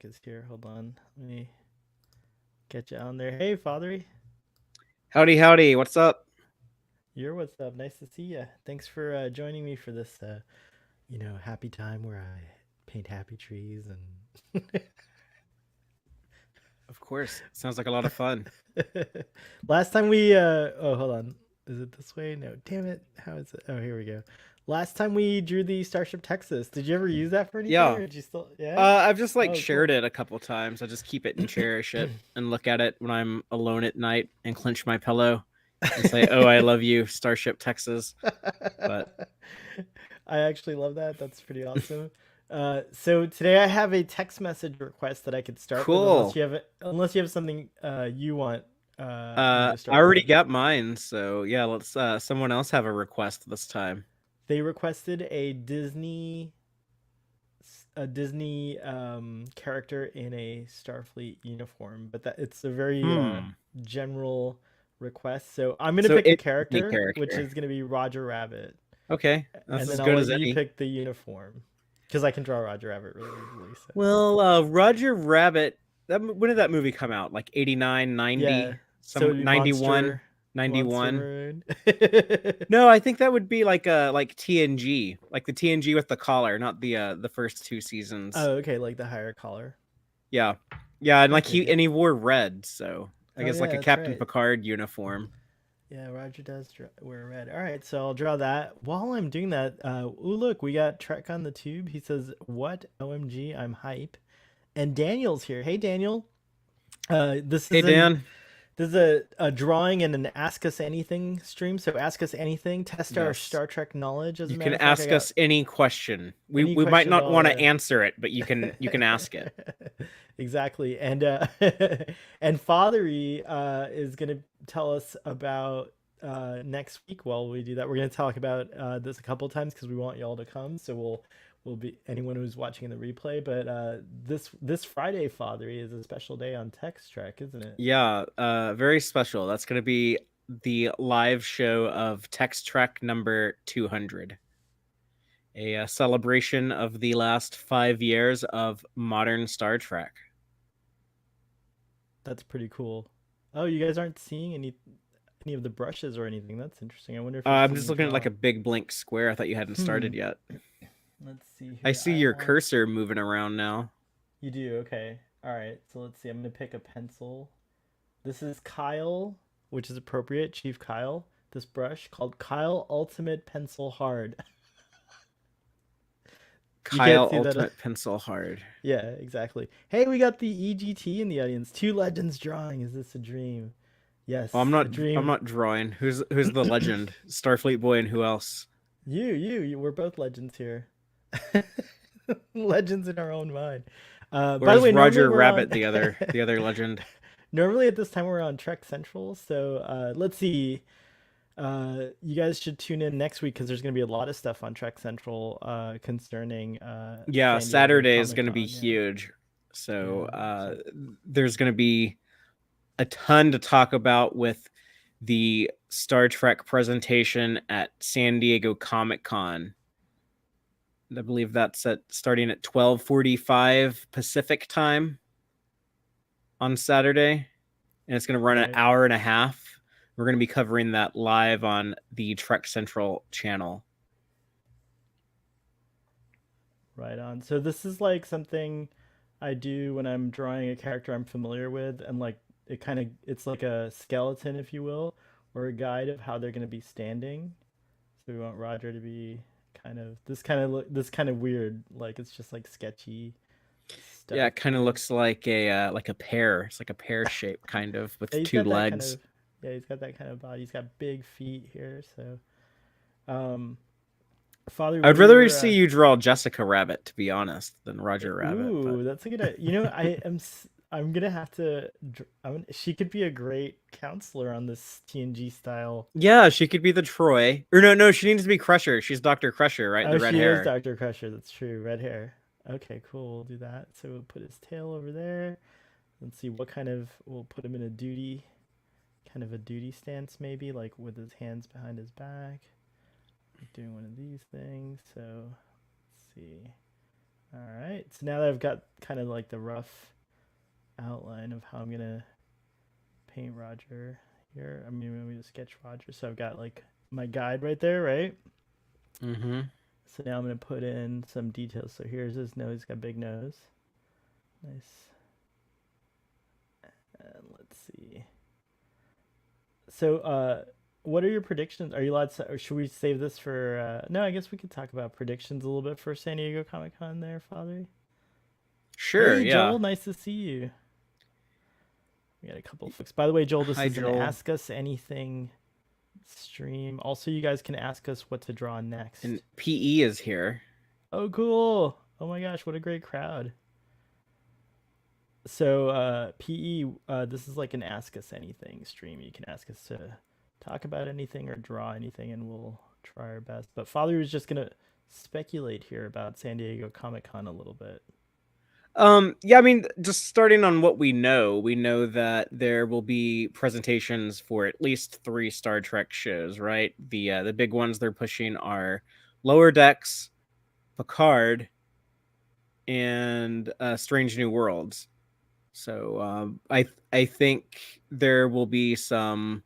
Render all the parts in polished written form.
is here. Hold on. Let me get you on there. Hey, Fatheree. Howdy, howdy. What's up? You're what's up? Nice to see you. Thanks for joining me for this, happy time where I paint happy trees and. Of course. Sounds like a lot of fun. Last time we oh, hold on. Is it this way? No, damn it. How is it? Oh, here we go. Last time we drew the Starship Texas. Did you ever use that for anything, Yeah. or did you still? Yeah. I've just like Oh, shared cool. it a couple times. I just keep it and cherish it and look at it when I'm alone at night and clench my pillow and say, "Oh, I love you, Starship Texas." But I actually love that. That's pretty awesome. So today I have a text message request that I could start with, cool. unless you have something you want me to I start already with. got mine, so yeah, let's someone else have a request this time. They requested a Disney character in a Starfleet uniform, but that it's a very Hmm. general request. So I'm gonna So pick the it's a character, which character. is gonna be Roger Rabbit, Okay. That's and as then I'll good let as you any. pick the uniform because I can draw Roger Rabbit really easily. So Well, Roger Rabbit, when did that movie come out? Like 89, yeah, 90, so some it'd be 91, Monster 91. Maroon. No, I think that would be like TNG, like the TNG with the collar, not the first two seasons. Oh, okay, like the higher collar. Yeah. Yeah, and like Okay, he good. and he wore red, so I Oh guess like yeah, a that's Captain right. Picard uniform. Yeah, Roger does wear red. All right, so I'll draw that. While I'm doing that, ooh, look, we got Trek on the tube. He says, "What? OMG, I'm hype." And Daniel's here. Hey, Daniel. This Hey is an Dan. this is a drawing and an Ask Us Anything stream. So ask us anything. Test our Yes. Star Trek knowledge. As a You matter can of fact, I ask got us any question. We any we might questions. not I'll want to answer it, but you can ask it. exactly. And and Fatheree is gonna tell us about next week. While we do that, we're gonna talk about this a couple times because we want y'all to come. So we'll be anyone who's watching in the replay. But this Friday, Fatheree, is a special day on Text Trek, isn't it? Yeah, very special. That's going to be the live show of Text Trek number 200, a celebration of the last 5 years of modern Star Trek. That's pretty cool. Oh, you guys aren't seeing any of the brushes or anything. That's interesting. I wonder if you're I'm seeing just me looking at like draw. a big blank square. I thought you hadn't Hmm. started yet. Let's see I here. see I your have. cursor moving around now. You do? Okay. All right. So let's see. I'm going to pick a pencil. This is Kyle, which is appropriate. Chief Kyle. This brush called Kyle Ultimate Pencil Hard. You can't Kyle see that. Ultimate Pencil Hard. Yeah, exactly. Hey, we got the EGT in the audience. Two legends drawing. Is this a dream? Oh, Yes, I'm a not. I'm dream. not drawing. Who's the legend? Starfleet Boy and who else? You. We're both legends here. Legends in our own mind. Or By the is way, normally Roger we're on. Rabbit the other legend? Normally at this time we're on Trek Central. So let's see. You guys should tune in next week because there's going to be a lot of stuff on Trek Central concerning Yeah, San Diego Saturday is Comic going to be Con. Yeah, huge. So yeah. So there's going to be a ton to talk about with the Star Trek presentation at San Diego Comic Con. I believe that's starting at 12:45 Pacific time on Saturday, and it's going to run an right, hour and a half. We're going to be covering that live on the Trek Central channel. right on. So this is like something I do when I'm drawing a character I'm familiar with, and like it's like a skeleton, if you will, or a guide of how they're going to be standing. So we want Roger to be this kind of weird, like it's just like sketchy Yeah, stuff it kind of here. looks like a pear. It's like a pear shape, kind of, Yeah, with two legs. he's got that kind of body. He's got big feet here. So, um, Father, I would what are rather your see you draw Jessica Rabbit, to be honest, than Roger Rabbit. But ooh, that's a good idea. You know, I'm gonna have to. She could be a great counselor on this TNG style. yeah, she could be the Troy. Or no, no, she needs to be Crusher. She's Doctor Crusher, right? Oh, The red she is hair. Dr. Crusher. That's true. Red hair. Okay, cool. We'll do that. So we'll put his tail over there. Let's see what kind of. We'll put him in kind of a duty stance, maybe, like with his hands behind his back. Doing one of these things. So let's see. All right. So now that I've got kind of like the rough outline of how I'm gonna paint Roger here, I'm gonna sketch Roger. So I've got like my guide right there, right? Mm-hmm. So now I'm gonna put in some details. So here's his nose. He's got a big nose. Nice. And let's see. So, what are your predictions? Are you allowed to, or should we save this for? No, I guess we could talk about predictions a little bit for San Diego Comic Con there, Father. Sure, Hey, yeah. Joel, nice to see you. We got a couple of folks. By the way, Joel, this Hi, is an Joel. Ask Us Anything stream. Also, you guys can ask us what to draw And next. PE is here. Oh, cool. Oh my gosh, what a great crowd. So, PE, this is like an Ask Us Anything stream. You can ask us to talk about anything or draw anything, and we'll try our best. But Father was just gonna speculate here about San Diego Comic Con a little bit. Yeah, I mean, just starting on what we know that there will be presentations for at least 3 Star Trek shows, right? The big ones they're pushing are Lower Decks, Picard, and Strange New Worlds. So I think there will be some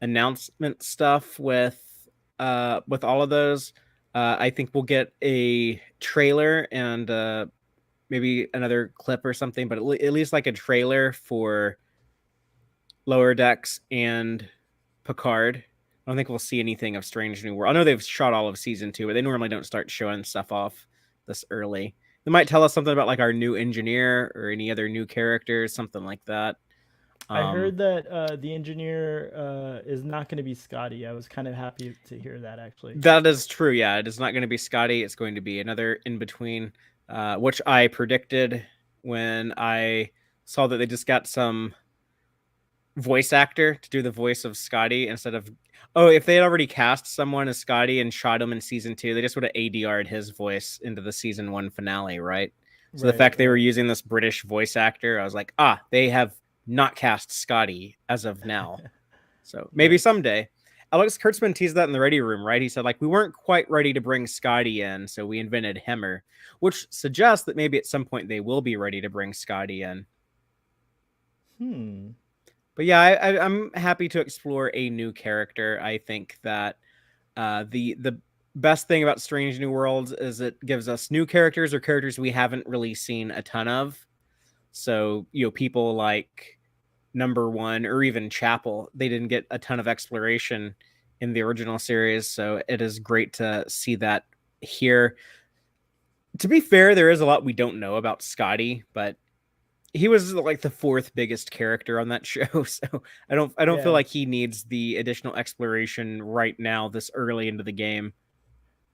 announcement stuff with all of those. I think we'll get a trailer and maybe another clip or something, but at least like a trailer for Lower Decks and Picard. I don't think we'll see anything of Strange New World. I know they've shot all of season 2, but they normally don't start showing stuff off this early. They might tell us something about like our new engineer or any other new characters, something like that. I Um, heard that the engineer is not going to be Scotty. I was kind of happy to hear that actually. that is true. Yeah, it is not going to be Scotty. It's going to be another in between, which I predicted when I saw that they just got some voice actor to do the voice of Scotty instead of if they had already cast someone as Scotty and shot him in season 2, they just would have ADR'd his voice into the season 1 finale, right? So the Right, fact they were right. using this British voice actor, I was like, they have not cast Scotty as of now. So maybe Nice. someday. Alex Kurtzman teased that in the Ready Room, right? He said, like, we weren't quite ready to bring Scotty in, so we invented Hemmer, which suggests that maybe at some point they will be ready to bring Scotty in. Hmm. But yeah, I'm happy to explore a new character. I think that the best thing about Strange New Worlds is it gives us new characters or characters we haven't really seen a ton of. So people like Number One or even Chapel, they didn't get a ton of exploration in the original series. So it is great to see that here. To be fair, there is a lot we don't know about Scotty, but he was like the 4th biggest character on that show, so I don't feel Yeah. like he needs the additional exploration right now this early into the game.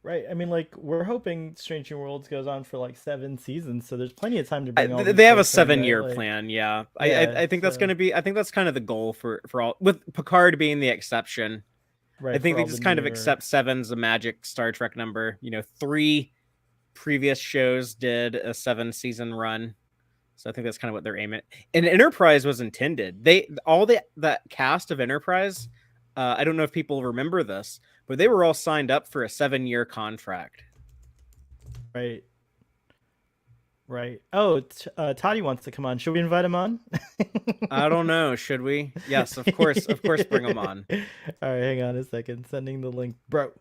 Right. I mean, like we're hoping Strange New Worlds goes on for like 7 seasons, so there's plenty of time to bring all these They have a folks in, right? 7-year Like, plan. Yeah, yeah. I think that's So going to be. I think that's kind of the goal for all, with Picard being the exception. I right think for they all the just kind of newer. accept seven's a magic Star Trek number. 3 previous shows did a 7-season run. So I think that's kind of what they're aiming at. And Enterprise was intended. They all that cast of Enterprise. I don't know if people remember this, but they were all signed up for a 7-year contract. Right. Right. Oh, Toddy wants to come on. Should we invite him on? I don't know. Should we? Yes, of course, bring them on. All right, hang on a second. Sending the link, bro.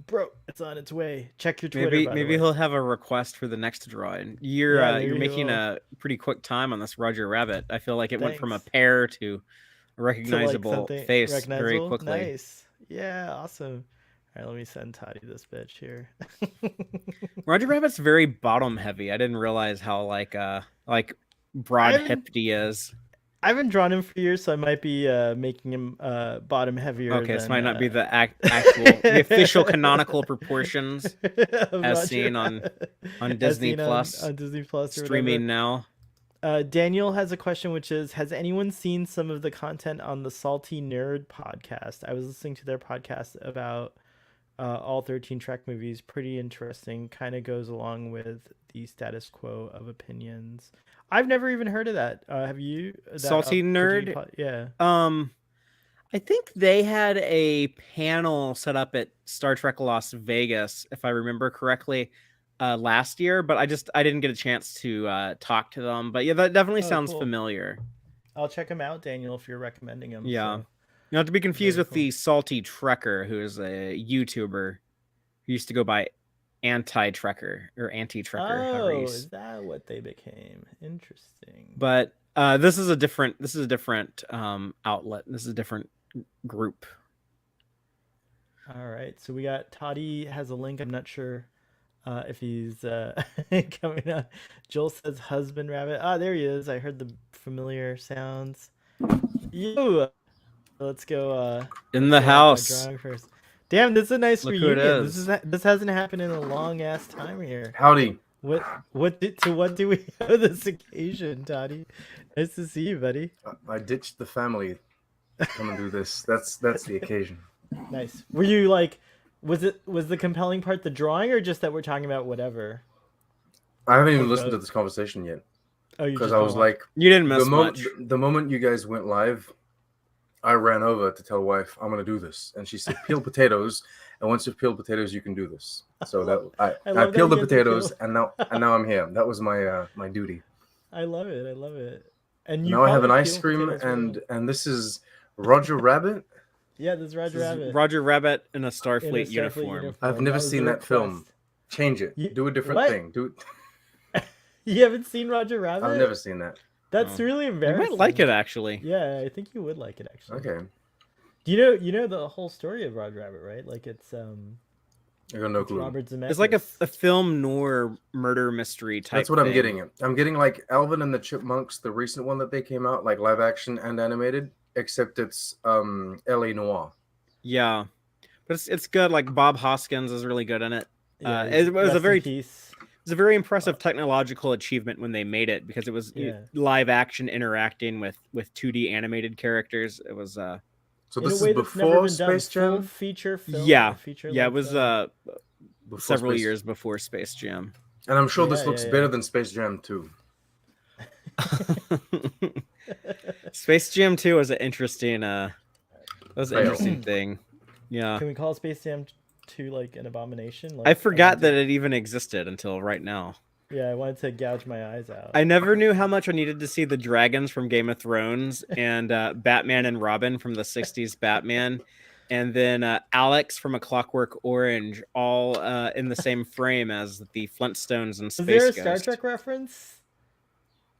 Bro, it's on its way. Check your Twitter, Maybe by the maybe way. he'll have a request for the next drawing. Yeah, You're maybe he making will. a pretty quick time on this Roger Rabbit. I feel like it went from a Thanks. pair to a To like recognizable something face very recognizable. quickly. Nice. Yeah, awesome. All right, let me send Toddy this bitch here. Roger Rabbit's very bottom heavy. I didn't realize how like I broad haven't hipped he is. I haven't drawn him for years, so I might be making him bottom heavier Okay, this than might not be the official canonical proportions of as Roger seen on as Disney seen Plus on Disney Plus or whatever. streaming now. Daniel has a question, which is: has anyone seen some of the content on the Salty Nerd podcast? I was listening to their podcast about all 13 Trek movies. Pretty interesting. Kind of goes along with the status quo of opinions. I've never even heard of that. Have you? That Salty particular nerd. yeah. Um, I think they had a panel set up at Star Trek Las Vegas, if I remember correctly. last year, but I didn't get a chance to talk to them. But yeah, that definitely Oh, sounds cool. familiar. I'll check them out, Daniel, if you're recommending them. Yeah. So Not to be confused very with cool. the Salty Trekker, who is a YouTuber who used to go by Anti-Trekker or Anti-Trekker, however you. Oh, is that what they became? Interesting. But this is a different outlet. This is a different group. All right, so we got Toddy has a link. I'm not sure if he's coming out. Joel says husband rabbit. Ah, there he is. I heard the familiar sounds. Yo, let's go. In Let's the go off my house. drawing first. Damn, this is a nice Look who it reunion. is. This hasn't happened in a long ass time here. Howdy. What do we owe this occasion, Toddy? Nice to see you, buddy. I ditched the family to come and do this. That's the occasion. Nice. Were you like, was the compelling part the drawing or just that we're talking about whatever? I haven't even Or listened to both? this conversation yet Oh, you because just I don't was want- like, You didn't miss much. the moment you guys went live, I ran over to tell wife I'm gonna do this, and she said peel potatoes, and once you've peeled potatoes, you can do this. So I I love that peeled the you had to potatoes, peel. and now I'm here. That was my my duty. I love it. I love it. And you Now I have an probably ice peel cream, potatoes really well. and this is Roger Rabbit. Yeah, this is Roger This is Rabbit Roger Rabbit in a in a Starfleet Starfleet uniform. I've That never was seen the that film. request. Change it. You- Do a different what? thing. Do it. You haven't seen Roger Rabbit? I've never seen that. That's Oh. really You embarrassing. might like it actually. Yeah, I think you would like it actually. Okay, You know the whole story of Roger Rabbit, right? Like it's I got no it's clue. Robert Zemeckis. It's like a film noir murder mystery type. That's what I'm thing. getting at. I'm getting like Alvin and the Chipmunks, the recent one that they came out, like live action and animated, except it's LA Noir. Yeah, but it's good. Like Bob Hoskins is really good in it. Yeah, It was rest a in very peace. It's a very impressive technological achievement when they made it because it was Yeah. live action interacting with 2D animated characters. It was So In this a is way that's never before been done. Space Full Jam. feature film. yeah, Feature it length was film. Before several Space- years before Space Jam. and I'm sure this Yeah, looks yeah, better yeah. than Space Jam 2. Space Jam 2 was an interesting Fail. interesting thing. Yeah. Can we call Space Jam 2 like an abomination? Like, I forgot wanted that to- it even existed until right now. Yeah, I wanted to gouge my eyes out. I never knew how much I needed to see the dragons from Game of Thrones and Batman and Robin from the 60s Batman, and then Alex from A Clockwork Orange, all in the same frame as the Flintstones and Was Space there a Ghost. Star Trek reference?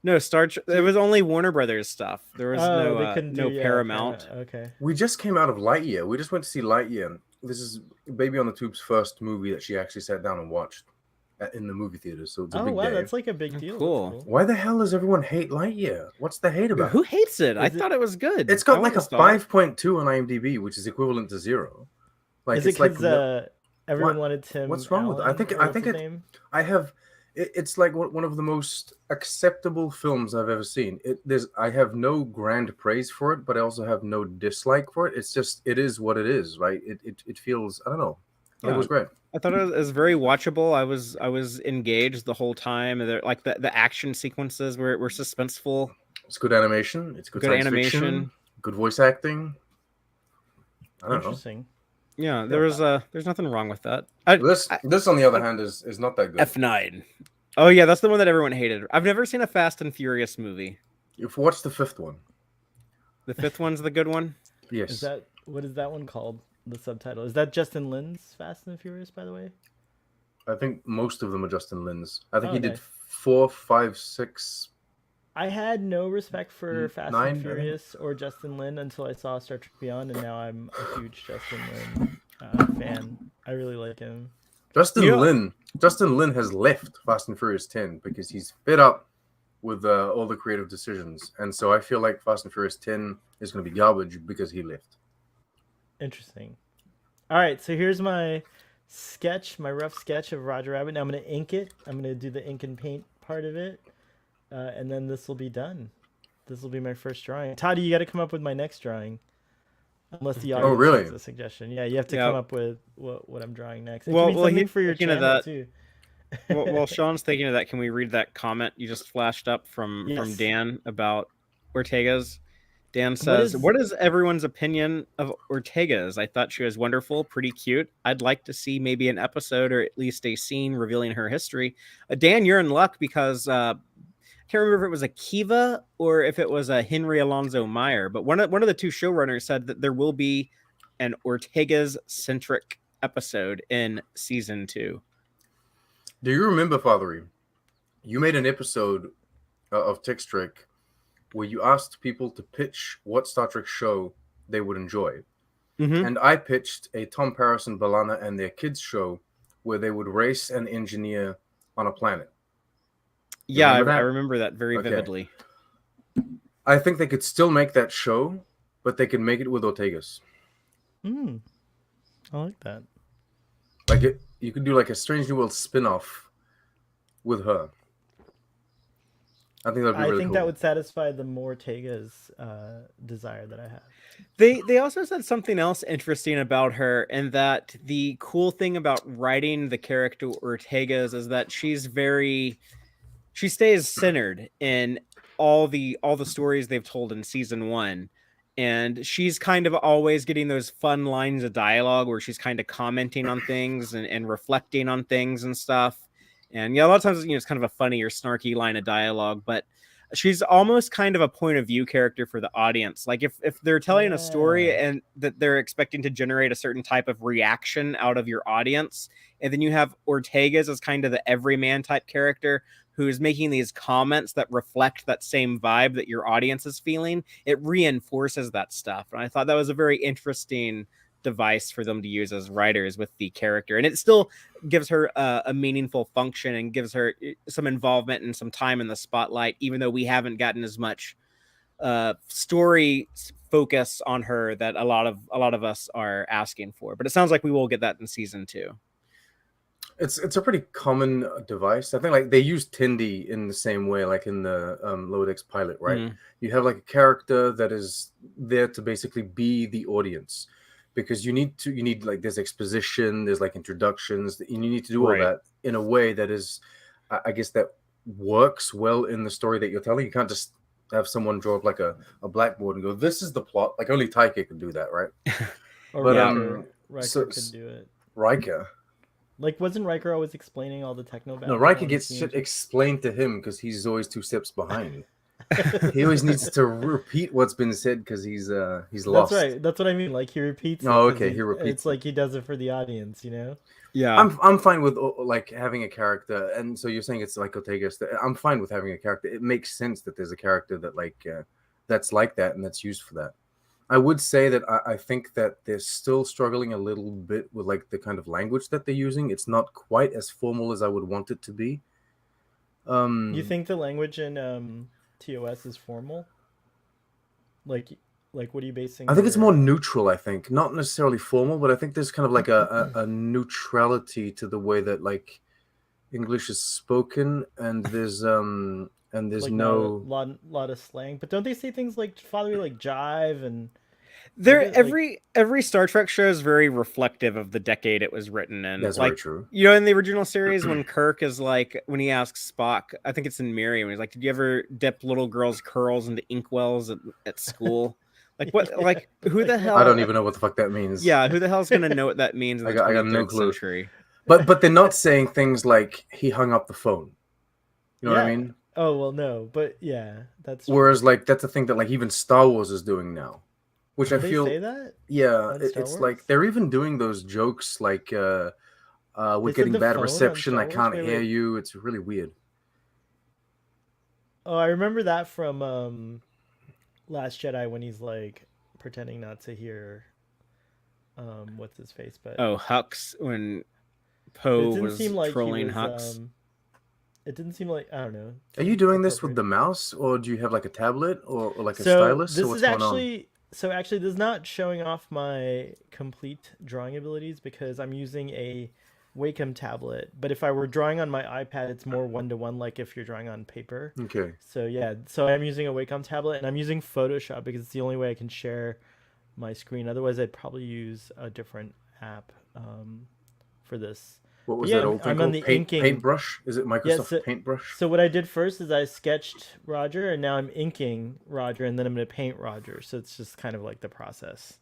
No, it was only Warner Brothers stuff. There was They couldn't no do, yeah, Paramount. Okay. We just came out of Lightyear. We just went to see Lightyear. This is Baby on the Tube's first movie that she actually sat down and watched in the movie theater. So it's a Oh big wow, day. that's like a big Oh, deal. cool. That's Why the hell does everyone hate Lightyear? What's the hate about Who it? hates it? I Is it- thought it was good. It's got I like a almost thought- 5.2 on IMDb, which is equivalent to 0. Like Is it it's like because everyone what- wanted Tim? what's wrong with it? I Allen, think- or I what's think his it- name? I have. It's like one of the most acceptable films I've ever seen. I have no grand praise for it, but I also have no dislike for it. It's just it is what it is, right? It feels, I don't know. It Yeah. was great. I thought it was very watchable. I was engaged the whole time. Like the action sequences were suspenseful. It's good animation. It's good, Good science animation. fiction, good voice acting. I don't know. Interesting. Yeah, there's nothing wrong with that. This on the other hand is not that good. F9. Oh yeah, that's the one that everyone hated. I've never seen a Fast and Furious movie. You've watched the 5th one. The 5th one's the good one. Yes. Is that what is that one called? The subtitle is that Justin Lin's Fast and the Furious, by the way. I think most of them are Justin Lin's. I think Oh, he did nice. 4, 5, 6. I had no respect for Fast 9, I and think. Furious or Justin Lin until I saw Star Trek Beyond, and now I'm a huge Justin Lin fan. I really like him. Justin You know- Lin has left Fast and Furious 10 because he's fed up with all the creative decisions, and so I feel like Fast and Furious 10 is going to be garbage because he left. Interesting. All right, so here's my sketch, my rough sketch of Roger Rabbit. Now I'm gonna ink it. I'm gonna do the ink and paint part of it, and then this will be done. This will be my first drawing. Toddy, you got to come up with my next drawing. Unless the audience really? has a suggestion. Yeah, you have to Yeah. come up with what I'm drawing next. It Well- can be well, something he- for your speaking of channel that- too. While Sean's thinking of that, can we read that comment you just flashed up from Yes. Dan about Ortega's? Dan What says, is "What is everyone's opinion of Ortega's? I thought she was wonderful, pretty cute. I'd like to see maybe an episode or at least a scene revealing her history." Dan, you're in luck because I can't remember if it was a Kiva or if it was a Henry Alonzo Meyer, but one of the two showrunners said that there will be an Ortega's centric episode in season 2. Do you remember, Fatheree? You made an episode of Text Trek where you asked people to pitch what Star Trek show they would enjoy. Mm-hmm. And I pitched a Tom Paris and B'Elanna and their kids show where they would race and engineer on a planet. You Yeah, remember I that? remember that very Okay. vividly. I think they could still make that show, but they could make it with Ortegas. I like that. Like you could do like a Strange New World spin-off with her. I think that'd be really cool. That would satisfy the Ortega's desire that I have. They also said something else interesting about her, and that the cool thing about writing the character Ortega's is that she stays centered in all the stories they've told in season 1. And she's kind of always getting those fun lines of dialogue where she's kind of commenting on things and reflecting on things and stuff. And yeah, a lot of times, it's kind of a funny or snarky line of dialogue, but she's almost kind of a point of view character for the audience. Like if they're telling a story and that they're expecting to generate a certain type of reaction out of your audience, and then you have Ortega's as kind of the everyman type character who's making these comments that reflect that same vibe that your audience is feeling, it reinforces that stuff. And I thought that was a very interesting device for them to use as writers with the character, and it still gives her a meaningful function and gives her some involvement and some time in the spotlight, even though we haven't gotten as much story focus on her that a lot of us are asking for. But it sounds like we will get that in season 2. It's a pretty common device. I think like they use Tindy in the same way, like in the Lower Decks pilot, right? Mm-hmm. You have like a character that is there to basically be the audience, because you need like there's exposition, there's like introductions, and you need to do all that in a way that is, I guess, that works well in the story that you're telling. You can't just have someone draw up like a blackboard and go, "This is the plot." Like only Taika can do that, right? Or But Riker could do it. Riker. Like, wasn't Riker always explaining all the techno No, Riker gets shit explained to him because he's always 2 steps behind. He always needs to repeat what's been said because he's lost. That's right. That's what I mean. Like he repeats. Oh, okay. He repeats. It's like he does it for the audience, Yeah. I'm fine with like having a character, and so you're saying it's like Ortega's. I'm fine with having a character. It makes sense that there's a character that like that's like that and that's used for that. I would say that I think that they're still struggling a little bit with like the kind of language that they're using. It's not quite as formal as I would want it to be. You think the language in TOS is formal? Like what are you basing? I think it's more neutral. I think not necessarily formal, but I think there's kind of like a neutrality to the way that like English is spoken, and there's like no lot of slang. But don't they say things like Fatheree, like jive and? Every Star Trek show is very reflective of the decade it was written in. That's like, very true. In the original series, when Kirk is like, when he asks Spock, I think it's in Miri, when he's like, "Did you ever dip little girls' curls into inkwells at school?" Like what? Like who the hell? I don't even know what the fuck that means. Yeah, who the hell's gonna know what that means in the 23rd no clue. century? But they're not saying things like he hung up the phone. You know what I mean? Oh well, no, but yeah, that's true. Whereas like that's a thing that like even Star Wars is doing now, which I feel. They say that? Yeah, it's like they're even doing those jokes like we're getting bad reception. I can't hear you. It's really weird. Oh, I remember that from Last Jedi when he's like pretending not to hear what's his face, but Hux, when Poe was trolling Hux. It didn't seem like, I don't know. Are you doing this with the mouse, or do you have like a tablet or like a stylus? This is actually this is not showing off my complete drawing abilities because I'm using a Wacom tablet. But if I were drawing on my iPad, it's more 1-to-1, like if you're drawing on paper. Okay. So yeah, so I'm using a Wacom tablet and I'm using Photoshop because it's the only way I can share my screen. Otherwise, I'd probably use a different app for this. What was Yeah, that old thing I'm on called? the inking. Paintbrush? Is it Yeah, Microsoft Paintbrush? so what I did first is I sketched Roger, and now I'm inking Roger, and then I'm going to paint Roger. So it's just kind of like the process.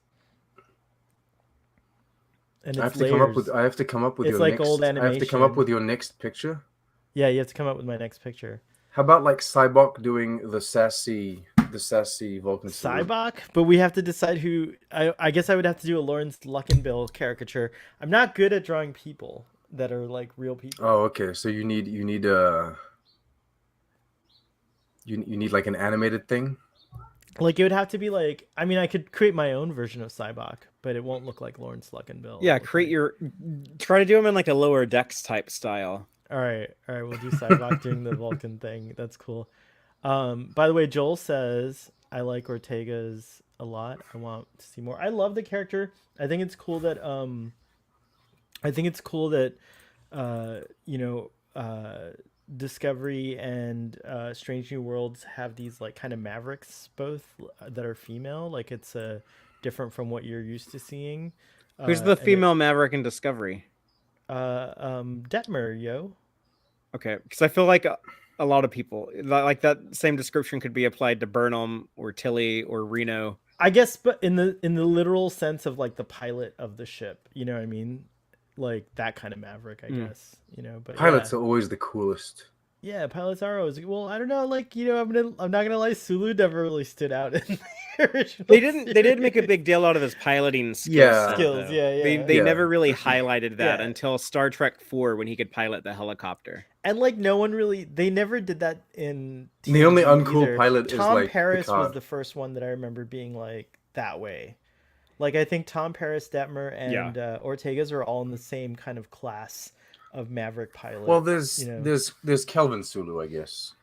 And I it's have to come up with. layers. I have to come up with It's your like old next. I have to come up animation. with your next picture. Yeah, you have to come up with my next picture. How about like Cybok doing the sassy Vulcan salute? Cybok, but we have to decide who. I guess I would have to do a Lawrence Luckinbill caricature. I'm not good at drawing people that are like real people. Oh, okay. So you need you need like an animated thing. Like it would have to be like. I mean, I could create my own version of Cybok, but it won't look like Lawrence Luckinbill. Yeah, It'll look create like... your. Try to do them in like a lower decks type style. All right. We'll do Cybok doing the Vulcan thing. That's cool. By the way, Joel says I like Ortega's a lot. I want to see more. I love the character. I think it's cool that you know, Discovery and Strange New Worlds have these like kind of mavericks both that are female. Like it's different from what you're used to seeing. Who's the female maverick in Discovery? Detmer, yo. Okay, because I feel like a lot of people like that same description could be applied to Burnham or Tilly or Reno. I guess, but in the literal sense of like the pilot of the ship, you know what I mean? Like that kind of maverick, I guess, you know. But pilots are always the coolest. Yeah, pilots are always well. I don't know, like you know, I'm not gonna lie, Sulu never really stood out in the original. They did make a big deal out of his piloting skills. Skills, yeah. They never really highlighted that until Star Trek 4 when he could pilot the helicopter. And like no one really, they never did that in TNG the only uncool either. pilot is Tom like Paris Picard. was the first one that I remember being like that way. Like I think Tom Paris, Detmer, and Ortega's are all in the same kind of class of Maverick pilot. Well, there's Kelvin Sulu, I guess.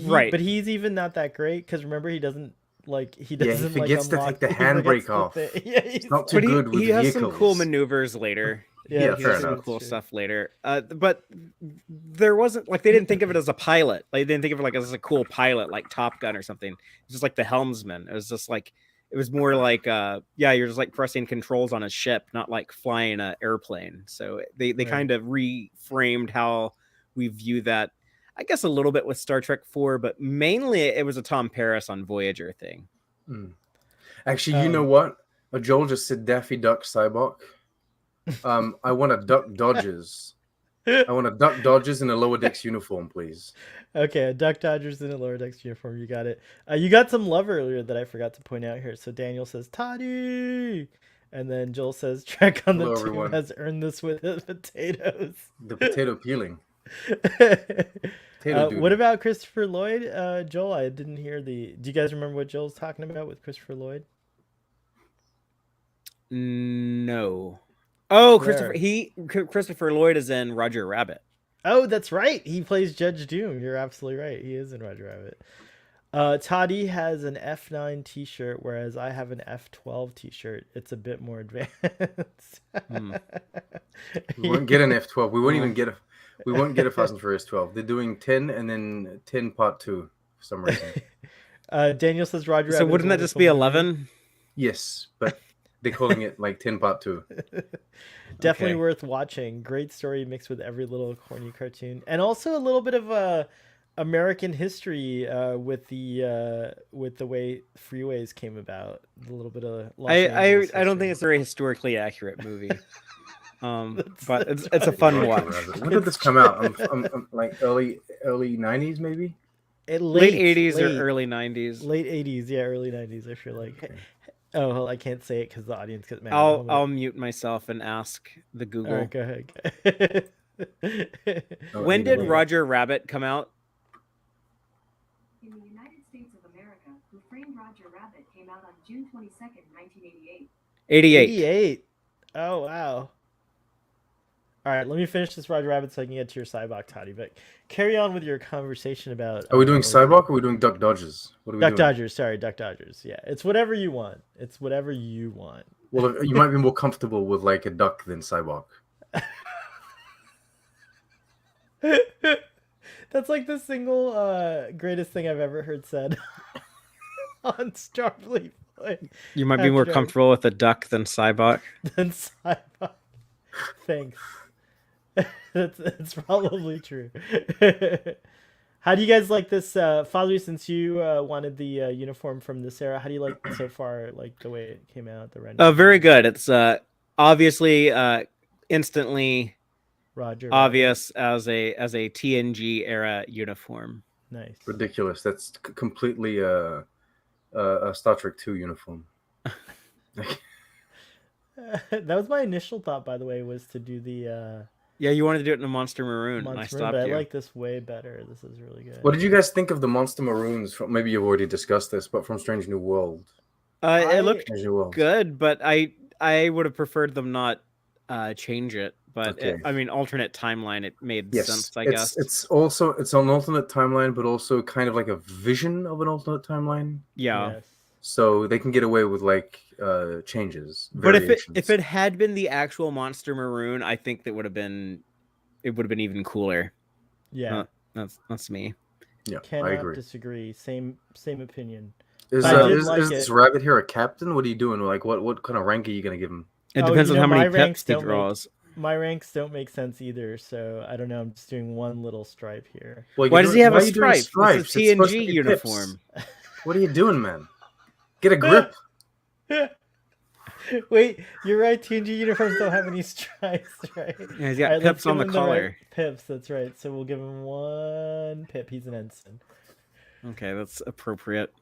Right, but he's even not that great because remember he doesn't he forgets to take the handbrake off. He's not too good with he vehicles. has some cool maneuvers later. Yeah, he fair has some enough. cool stuff later. But there wasn't like they didn't think of it as a pilot. Like, they didn't think of it like as a cool pilot, like Top Gun or something. It's just like the helmsman. It was just like it was more like you're just like pressing controls on a ship, not like flying an airplane. So they kind of reframed how we view that. I guess a little bit with Star Trek 4, but mainly it was a Tom Paris on Voyager thing. Actually, you know what? Joel just said Daffy Duck Cybok. I want a Duck Dodgers. I want a Duck Dodgers in a Lower Decks uniform, please. Okay, a Duck Dodgers in a Lower Decks uniform. You got it. You got some love earlier that I forgot to point out here. So Daniel says, Toddy! And then Joel says, Trek on the Tube has earned this with his potatoes. The potato peeling. What about Christopher Lloyd? Joel, I didn't hear do you guys remember what Joel's talking about with Christopher Lloyd? No. Oh, Christopher Lloyd is in Roger Rabbit. Oh, that's right. He plays Judge Doom. You're absolutely right. He is in Roger Rabbit. Toddy has an F9 t-shirt, whereas I have an F12 t-shirt. It's a bit more advanced. We won't get an F12. We won't even get a We won't get a Fast and Furious 12. They're doing 10 and then 10 Part 2 for some reason. Daniel says Roger Rabbit. So wouldn't that just be 11? Yes, but they're calling it like 10 Part 2. Definitely worth watching. Great story mixed with every little corny cartoon, and also a little bit of American history with the way freeways came about. A little bit of I don't think it's a very historically accurate movie. But it's a fun watch. When did this come out? I'm like early 90s maybe. Late 80s or early 90s. Late 80s, yeah, early 90s. I feel like. Okay. Oh, well, I can't say it because the audience gets mad. I'll mute myself and ask the Google. All right, go ahead. When did Roger Rabbit come out? In the United States of America, Who Framed Roger Rabbit came out on June 22nd, 1988. 88. Oh, wow. All right, let me finish this Roger Rabbit so I can get to your Cybok, Toddy. But carry on with your conversation about... Are we doing Cybok or are we doing Duck Dodgers? What are we Duck doing? Dodgers, sorry, Duck Dodgers. Yeah, it's whatever you want. It's whatever you want. Well, you might be more comfortable with like a duck than Cybok. That's like the single greatest thing I've ever heard said on Starfleet Boy. You might be more comfortable with a duck than Cybok. Than Cybok. Thanks. That's probably true. How do you guys like this, Father? Since you wanted the uniform from this era, how do you like so far, like the way it came out, the rendering? Very good. It's obviously instantly Roger Rabbit. obvious as a TNG era uniform. Nice. Ridiculous. That's completely a Star Trek 2 uniform. That was my initial thought, by the way, was to do the Yeah, you wanted to do it in a Monster Maroon, and I Monster Maroon, stopped but I you. like this way better. This is really good. What did you guys think of the Monster Maroons? From, maybe you've already discussed this, but from Strange New World. It looked Strange New World. good, but I would have preferred them not change it. But Okay. I mean, alternate timeline, it made Yes, sense, I guess. it's also it's an alternate timeline, but also kind of like a vision of an alternate timeline. Yeah. Yes. So they can get away with like changes. But if variations. it had been the actual Monster Maroon, I think it would have been even cooler. Yeah. That's me. Yeah, I Cannot agree. disagree. Same opinion. Is I did is, like is it. this rabbit here a captain? What are you doing? Like what kind of rank are you gonna give him? It Oh, depends you on know, how my many ranks peps he don't make- draws. My ranks don't make sense either, so I don't know. I'm just doing one little stripe here. Well, Why does he have why a are you doing stripe? It's a stripes? It's supposed to TNG be uniform. pips. What are you doing, man? Get a grip. Wait, you're right. TNG uniforms don't have any stripes, right? Yeah, he's got All right, let's pips on give the him right collar. pips, that's right. So we'll give him one pip. He's an ensign. Okay, that's appropriate.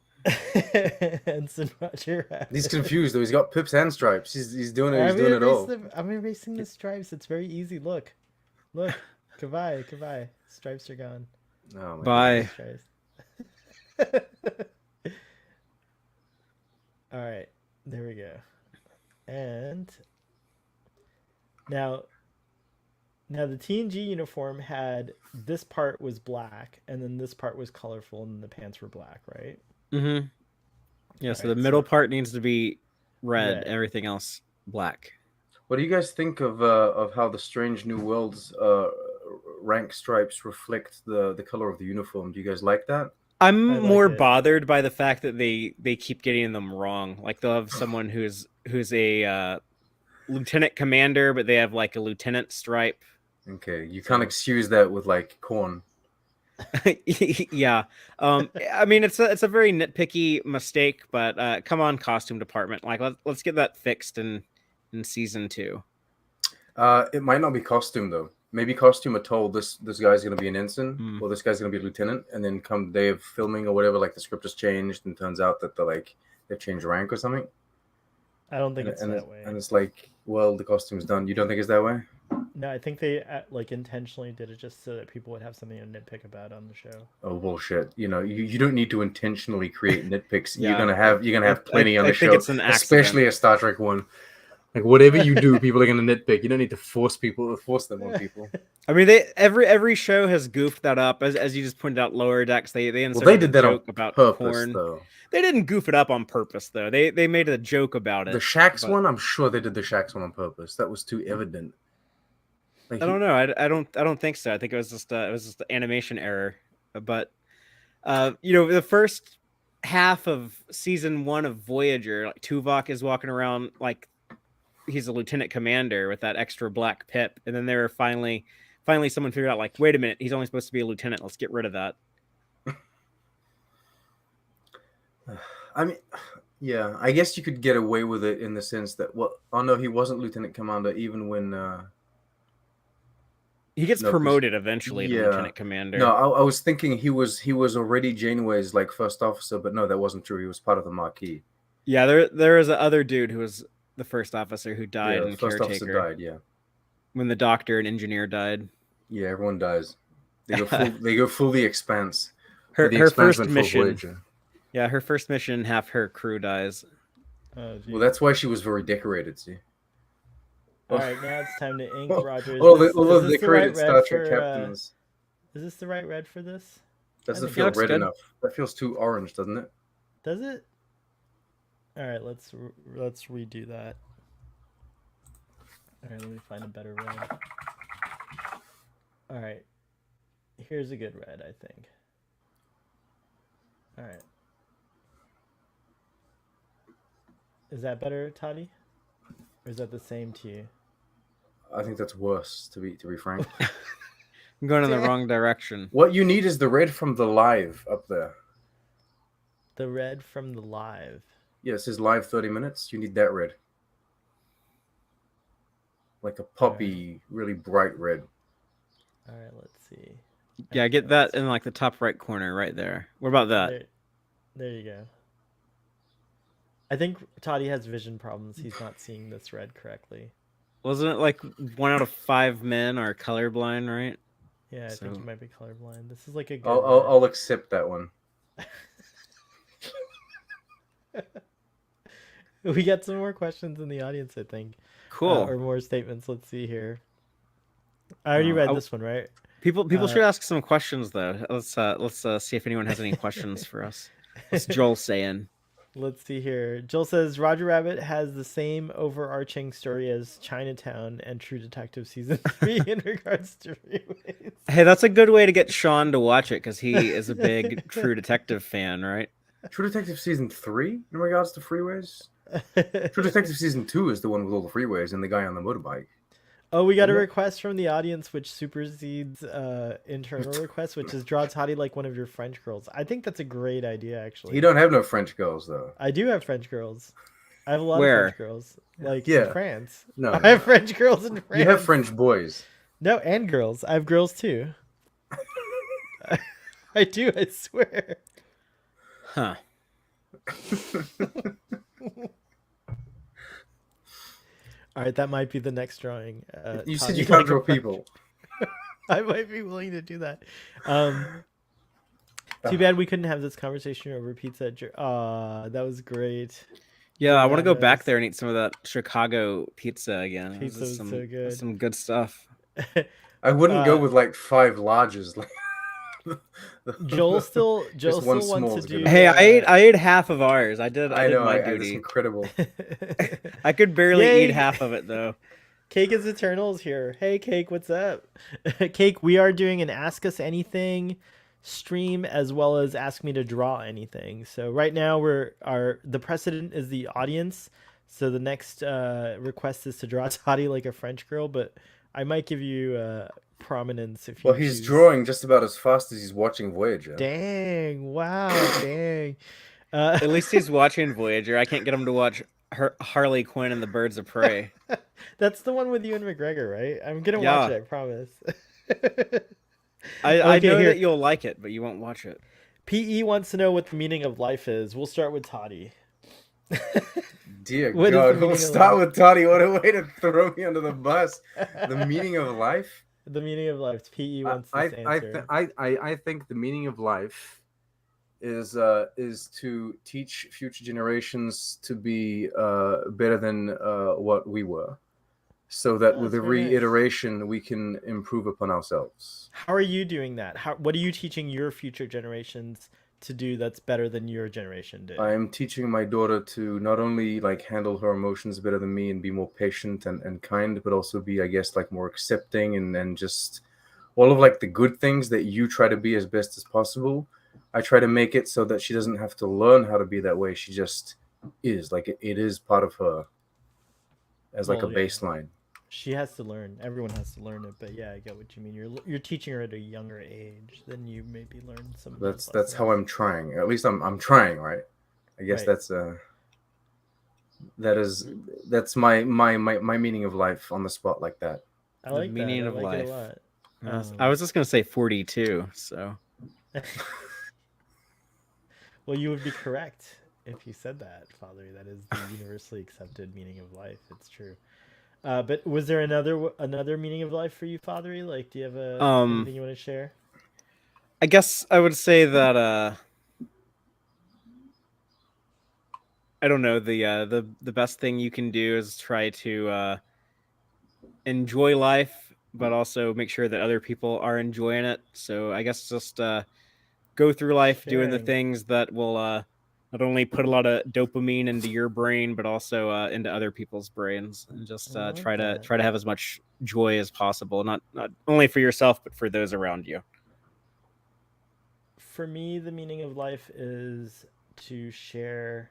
Ensign Roger Rabbit. He's confused though. He's got pips and stripes. He's doing it. He's doing it all. I'm erasing the stripes. It's very easy. Look. Goodbye. Stripes are gone. Oh my Bye. Stripes. All right, there we go. And now the TNG uniform had this part was black, and then this part was colorful, and then the pants were black, right? Mm-hmm. Yeah, so Alright, the middle so- part needs to be red. Red. Everything else black. What do you guys think of how the Strange New Worlds rank stripes reflect the color of the uniform? Do you guys like that? I'm I like more it. bothered by the fact that they keep getting them wrong. Like they'll have someone who's a lieutenant commander, but they have like a lieutenant stripe. Okay, you can't excuse that with like corn. Yeah. I mean it's a very nitpicky mistake, but come on, costume department. Like let's get that fixed in season 2. It might not be costume though. Maybe costume are told this guy's gonna be an ensign Hmm. or this guy's gonna be a lieutenant, and then come the day of filming or whatever, like the script has changed and turns out that they've changed rank or something. I don't think it's and that way. And it's like, well, the costume's done. You don't think it's that way? No, I think they like intentionally did it just so that people would have something to nitpick about on the show. Oh bullshit! You know, you don't need to intentionally create nitpicks. Yeah, you're gonna have plenty on I the think show, it's an accident. especially a Star Trek one. Like whatever you do, people are gonna nitpick. You don't need to force them on people. I mean, every show has goofed that up, as you just pointed out. Lower Decks, they Well, inserted they did that on joke about purpose, corn. though. They didn't goof it up on purpose, though. They made a joke about it. The Shax but- one, I'm sure they did the Shax one on purpose. That was too evident. Like, I don't know. I don't think so. I think it was just an animation error. But the first half of season 1 of Voyager, like Tuvok is walking around like he's a lieutenant commander with that extra black pip, and then there finally someone figured out like, wait a minute, he's only supposed to be a lieutenant. Let's get rid of that. I mean, yeah, I guess you could get away with it in the sense that, well, oh no, he wasn't lieutenant commander even when. He gets No, 'cause- promoted eventually to yeah. lieutenant commander. No, I was thinking he was already Janeway's like first officer, but no, that wasn't true. He was part of the Maquis. Yeah, there is a other dude who was the first officer who died Yeah, in the first officer Caretaker died. Yeah, when the doctor and engineer died. yeah, everyone dies. They go full. They go full the Expanse. Her The her Expanse first went full mission. Voyager. Yeah, her first mission, half her crew dies. Oh, geez. Well, that's why she was very decorated. See. All right, now it's time to ink, Roger. All Is the this decorated right Star red Trek for, captains. Is this the right red for this? Doesn't think feel looks red good. enough. That feels too orange, doesn't it? Does it? All right, let's redo that. All right, let me find a better red. All right, here's a good red, I think. All right. Is that better, Toddy? Or is that the same to you? I think that's worse. To be frank, I'm going in the wrong direction. what you need is the red from the live up there. The red from the live. Yeah, it says live 30 minutes. You need that red, like a poppy, really bright red. All right, let's see. Yeah, get that in like the top right corner right there. What about that? There you go. I think Toddy has vision problems. He's not seeing this red correctly. Wasn't it like 1 out of 5 men are colorblind, right? Yeah, I think you might be colorblind. This is like a good I'll accept that one. We got some more questions in the audience, I think. Cool. Or more statements. Let's see here. I already read this one, right? People should ask some questions though. Let's see if anyone has any questions for us. What's Joel saying? Let's see here. Joel says Roger Rabbit has the same overarching story as Chinatown and True Detective season 3 in regards to freeways. Hey, that's a good way to get Sean to watch it because he is a big True Detective fan, right? True Detective season 3 in regards to freeways. True Detective season 2 is the one with all the freeways and the guy on the motorbike. Oh, we got a request from the audience which supersedes internal requests, which is draw Toddy like one of your French girls. I think that's a great idea, actually. You don't have no French girls, though. I do have French girls. I have a lot of French girls. Like in France. No. I have French girls in France. You have French boys. No, and girls. I have girls too. I do, I swear. Huh. All right, that might be the next drawing. You said you can't draw people. I might be willing to do that. Too bad we couldn't have this conversation over pizza. That was great. Yeah, I want to go back there and eat some of that Chicago pizza again. Pizza was so good. Some good stuff. I wouldn't go with like 5 larges. Like Joel still wants to do. Hey, I ate half of ours. I did my duty. It's incredible. I could barely eat half of it though. Cake is Eternals here. Hey, Cake, what's up? Cake, we are doing an Ask Us Anything stream as well as Ask Me to Draw Anything. So right now the precedent is the audience. So the next request is to draw Toddy like a French girl, but I might give you prominence if you Well, he's drawing just about as fast as he's watching Voyager. Dang, wow, dang. At least he's watching Voyager. I can't get him to watch Harley Quinn and the Birds of Prey. That's the one with Ewan McGregor, right? I'm gonna watch it, I promise. I know that you'll like it, but you won't watch it. PE wants to know what the meaning of life is. We'll start with Toddy. Dear God, we'll start with Toddy. What a way to throw me under the bus. The meaning of life? The meaning of life. PE wants this answer. I think the meaning of life is to teach future generations to be better than what we were, so that with every iteration we can improve upon ourselves. How are you doing that? What are you teaching your future generations to do that's better than your generation did? I am teaching my daughter to not only like handle her emotions better than me and be more patient and kind, but also be, I guess, like more accepting and just all of like the good things that you try to be as best as possible. I try to make it so that she doesn't have to learn how to be that way. She just is. Like it is part of her as like a baseline. She has to learn. Everyone has to learn it, but yeah, I get what you mean. You're teaching her at a younger age than you maybe learned some. That's how I'm trying. At least I'm trying, right? I guess that's my meaning of life on the spot like that. I like the meaning of life. It a lot. I was just gonna say 42. So. Well, you would be correct if you said that, Fatheree. That is the universally accepted meaning of life. It's true. But was there another meaning of life for you, Fatheree? Like, do you have anything you want to share? I guess I would say that I don't know, the best thing you can do is try to enjoy life, but also make sure that other people are enjoying it. So I guess just go through life doing the things that will not only put a lot of dopamine into your brain, but also into other people's brains, and just try to have as much joy as possible, not only for yourself, but for those around you. For me, the meaning of life is to share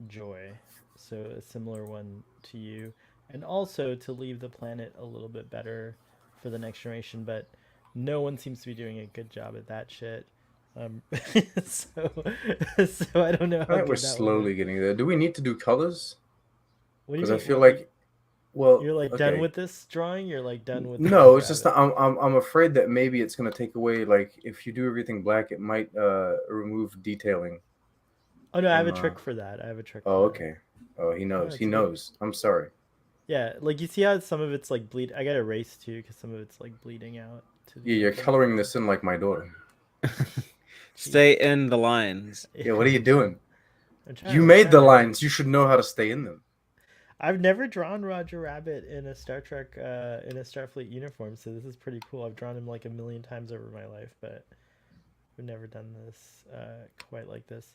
joy. So a similar one to you. and also to leave the planet a little bit better for the next generation. But no one seems to be doing a good job at that shit. So, so I don't know All how right, we're good that will slowly be. getting there. Do we need to do colors? What do you Because I mean? feel What, like, well, you're like done okay. with this drawing? You're like done with No, Roger it's just that Rabbit? I'm afraid that maybe it's gonna take away. Like, if you do everything black, it might remove detailing Oh no, I have a from. trick for that. I have a trick Oh, for that. okay. Oh, he Oh, knows. He it's okay. knows. I'm sorry. Yeah, like you see how some of it's like bleed. I got erase too because some of it's like bleeding out to Yeah, the you're other coloring side. this in like my daughter. Stay in the lines. Yeah, what are you doing? I'm trying. You I'm made trying, the man. lines. You should know how to stay in them. I've never drawn Roger Rabbit in a Star Trek, in a Starfleet uniform, so this is pretty cool. I've drawn him like a million times over my life, but I've never done this quite like this.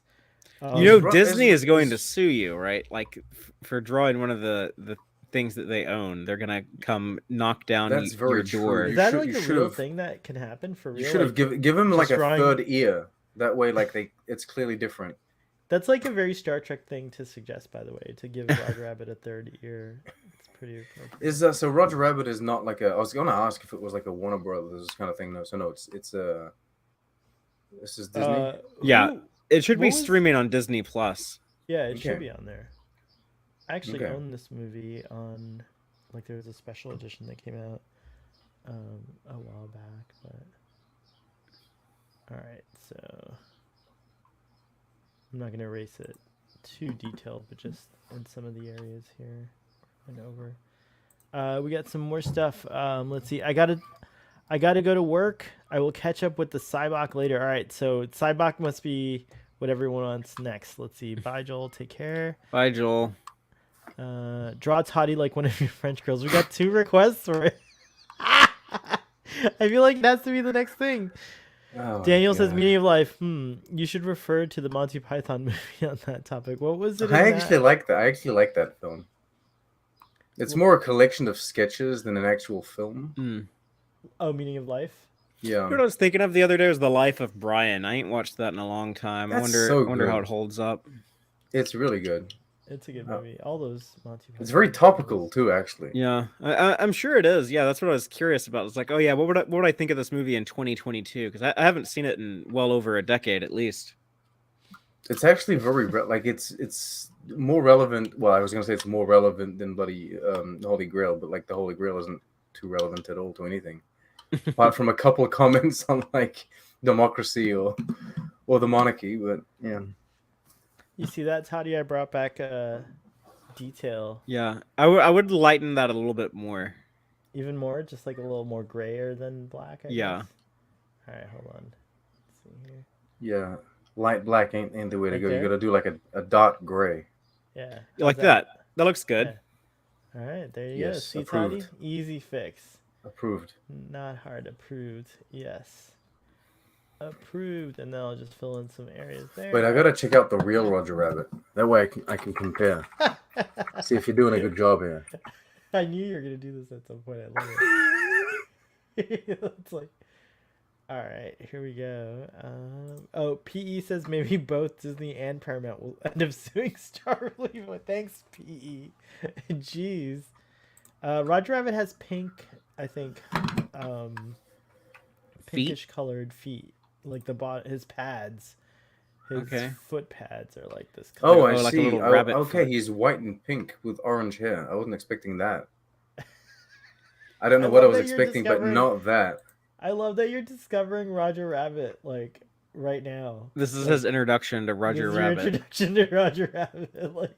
You know, Ro- Disney is going to is- sue you, right? Like for drawing one of the things that they own, they're gonna come knock down That's very your true. door. Is You that should. like You a should real have. thing that can happen for You real? should have Like give him like just a drawing. third ear. That way, like it's clearly different. That's like a very Star Trek thing to suggest, by the way, to give Roger Rabbit a third ear. It's pretty appropriate. Is so Roger Rabbit is not like a. I was gonna ask if it was like a Warner Brothers kind of thing. No, so no, it's this is Disney. Yeah, it should be what was- streaming on Disney Plus. Yeah, it should Okay. be on there. I actually Okay. own this movie on, like, there was a special edition that came out a while back, but all right, so I'm not gonna erase it too detailed, but just in some of the areas here and over. We got some more stuff. Let's see. I gotta go to work. I will catch up with the Cybok later. All right, so Cybok must be what everyone wants next. Let's see. Bye, Joel. Take care. Bye, Joel. Draw Toddy like one of your French girls. We got 2 requests for it. I feel like it has to be the next thing. Oh, Daniel says, God. "Meaning of life. You should refer to the Monty Python movie on that topic. What was it? I in actually that? like that. I actually like that film. It's more a collection of sketches than an actual film. Mm. Oh, Meaning of Life. Yeah. What I was thinking of the other day was The Life of Brian. I ain't watched that in a long time. That's I so wonder how good. it holds up. It's really good. It's a good Oh. movie. All those Monty Python. It's very topical too, actually. Yeah, I'm sure it is. Yeah, that's what I was curious about. It's like, oh yeah, what would I think of this movie in 2022? Because I haven't seen it in well over a decade at least. It's actually very like it's more relevant. Well, I was gonna say it's more relevant than bloody the Holy Grail, but like the Holy Grail isn't too relevant at all to anything, apart from a couple of comments on like democracy or the monarchy. But yeah, You see that, Toddy? I brought back detail Yeah, I would lighten that a little bit more. even more, just like a little more grayer than black. I Yeah. guess. All right, hold on. Let's see here. yeah, light black ain't the way to Right go. there? You gotta do like a dark gray. Yeah. Like how's that. That looks good. Yeah. All right, there you go. Yes, See, approved. Toddy? Easy fix. Approved. Not hard. Approved. Yes. Approved. And then I'll just fill in some areas there. Wait, I gotta check out the real Roger Rabbit. That way I can compare. See if you're doing a good job here. I knew you were gonna do this at some point. I love it. It's like, all right, here we go. Oh, PE says maybe both Disney and Paramount will end up suing Starfleet. But thanks, PE. Jeez. Roger Rabbit has pink, I think, pinkish colored feet, like his pads. His Okay. foot pads are like this Oh, color. I like a see. little Oh, rabbit okay, foot. he's white and pink with orange hair. I wasn't expecting that. I don't know I what I love was that you're expecting, but discovering- not that. I love that you're discovering Roger Rabbit like right now. This is Like, his introduction to Roger this is your Rabbit. introduction to Roger Rabbit. Like,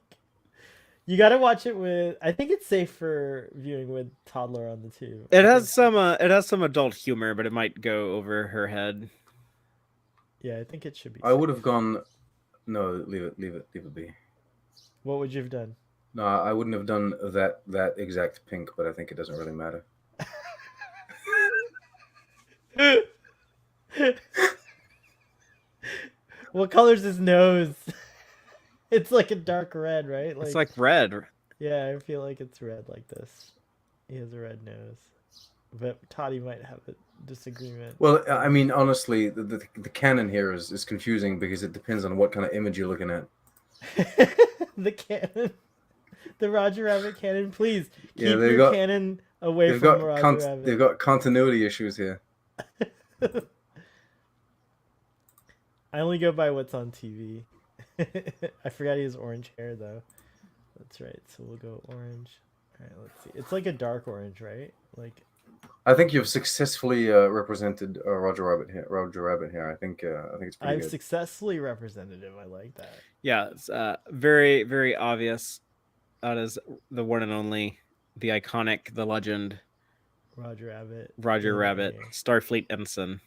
you got to watch it with. I think it's safe for viewing with toddler on the tube. It has some adult humor, but it might go over her head. Yeah, I think it should be. I would safe. have gone. No, leave it be. What would you have done? No, I wouldn't have done that exact pink, but I think it doesn't really matter. What color's his nose? It's like a dark red, right? It's like red. Yeah, I feel like it's red like this. He has a red nose, but Toddy might have a disagreement. Well, I mean, honestly, the canon here is confusing because it depends on what kind of image you're looking at. The cannon. The Roger Rabbit cannon, please Yeah, keep your cannon away they've from got Roger Rabbit. they've got continuity issues here. I only go by what's on TV. I forgot he has orange hair though. That's right. So we'll go orange. All right, let's see. It's like a dark orange, right? Like I think you've successfully represented Roger Rabbit here. I think it's pretty I've good. successfully represented him. I like that. Yeah, it's very, very obvious. That is the one and only, the iconic, the legend, Roger Rabbit. Roger in Rabbit, a- Starfleet ensign.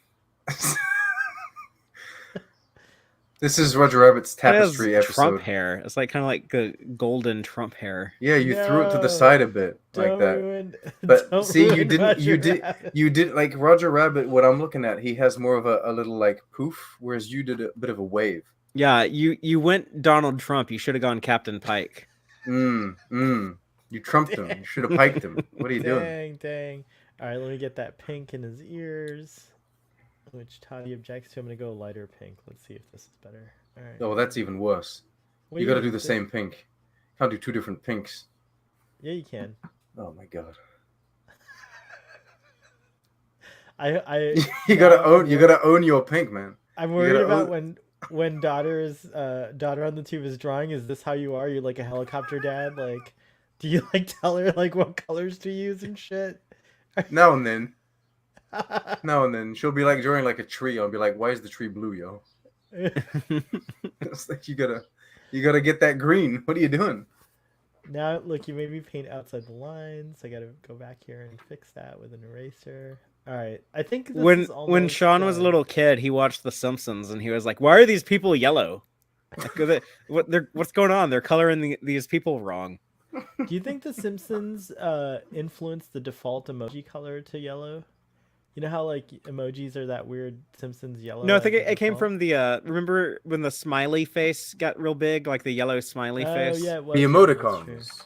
This is Roger Rabbit's It has tapestry episode. Trump hair. It's like kind of like the golden Trump hair. Yeah, you threw it to No, the side a bit like Don't that. ruin. But don't see, you ruin didn't. Roger You did. Rabbit. You did like Roger Rabbit. What I'm looking at, he has more of a little like poof, whereas you did a bit of a wave. Yeah, you went Donald Trump. You should have gone Captain Pike. You trumped him. You should have piked him. What are you doing? Dang. All right, let me get that pink in his ears, which Toddy objects to. I'm gonna go lighter pink. Let's see if this is better. All right. Oh, that's even worse. What You do got to do mean? the same pink. Can't do two different pinks. Yeah, you can. Oh my god. I You gotta own. You gotta own your pink, man. I'm worried gotta about own- when daughter on the tube is drawing. Is this how you are? You're like a helicopter dad. Like, do you like tell her like what colors to use and shit? Now and then. Now and then she'll be like drawing like a tree. I'll be like, "Why is the tree blue, yo?" It's like you gotta get that green. What are you doing? Now look, you made me paint outside the lines. I gotta go back here and fix that with an eraser. All right, I think this When is almost, Sean was a little kid, he watched The Simpsons and he was like, "Why are these people yellow? Like, what's going on? They're coloring these people wrong." Do you think The Simpsons influenced the default emoji color to yellow? You know how like emojis are that weird Simpsons yellow? No, I think as the it came default? from the remember when the smiley face got real big, like the yellow smiley Oh face? yeah, it was, The yeah, that's true. emoticons.